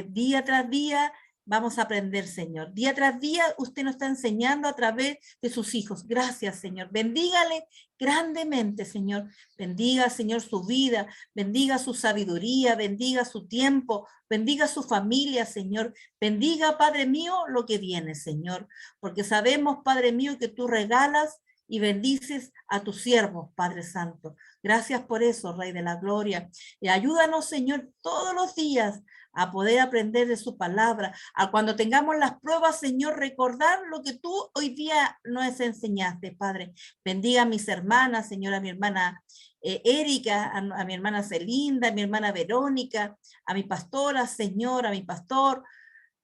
día tras día vamos a aprender, Señor. Día tras día usted nos está enseñando a través de sus hijos. Gracias, Señor. Bendígale grandemente, Señor. Bendiga, Señor, su vida. Bendiga su sabiduría. Bendiga su tiempo. Bendiga su familia, Señor. Bendiga, Padre mío, lo que viene, Señor. Porque sabemos, Padre mío, que tú regalas y bendices a tus siervos, Padre Santo. Gracias por eso, Rey de la Gloria. Y ayúdanos, Señor, todos los días a poder aprender de su palabra, a cuando tengamos las pruebas, Señor, recordar lo que tú hoy día nos enseñaste, Padre. Bendiga a mis hermanas, Señor, a mi hermana Erika, a mi hermana Celinda, a mi hermana Verónica, a mi pastora, Señor, a mi pastor,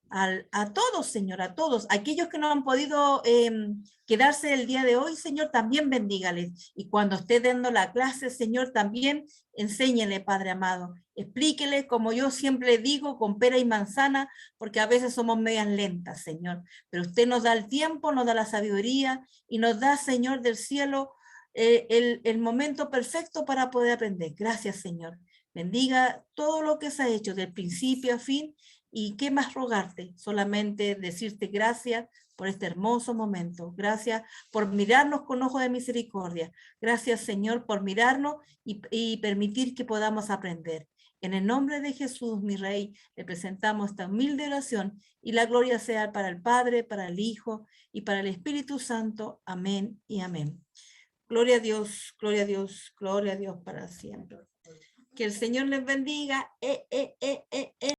a todos, Señor, a todos. Aquellos que no han podido quedarse el día de hoy, Señor, también bendígales. Y cuando esté dando la clase, Señor, también enséñele, Padre amado. Explíquele, como yo siempre digo, con pera y manzana, porque a veces somos medias lentas, Señor. Pero usted nos da el tiempo, nos da la sabiduría y nos da, Señor del cielo, el momento perfecto para poder aprender. Gracias, Señor. Bendiga todo lo que se ha hecho del principio a fin. ¿Y qué más rogarte? Solamente decirte gracias por este hermoso momento. Gracias por mirarnos con ojo de misericordia. Gracias, Señor, por mirarnos y permitir que podamos aprender. En el nombre de Jesús, mi Rey, le presentamos esta humilde oración y la gloria sea para el Padre, para el Hijo y para el Espíritu Santo. Amén y amén. Gloria a Dios, gloria a Dios, gloria a Dios para siempre. Que el Señor les bendiga.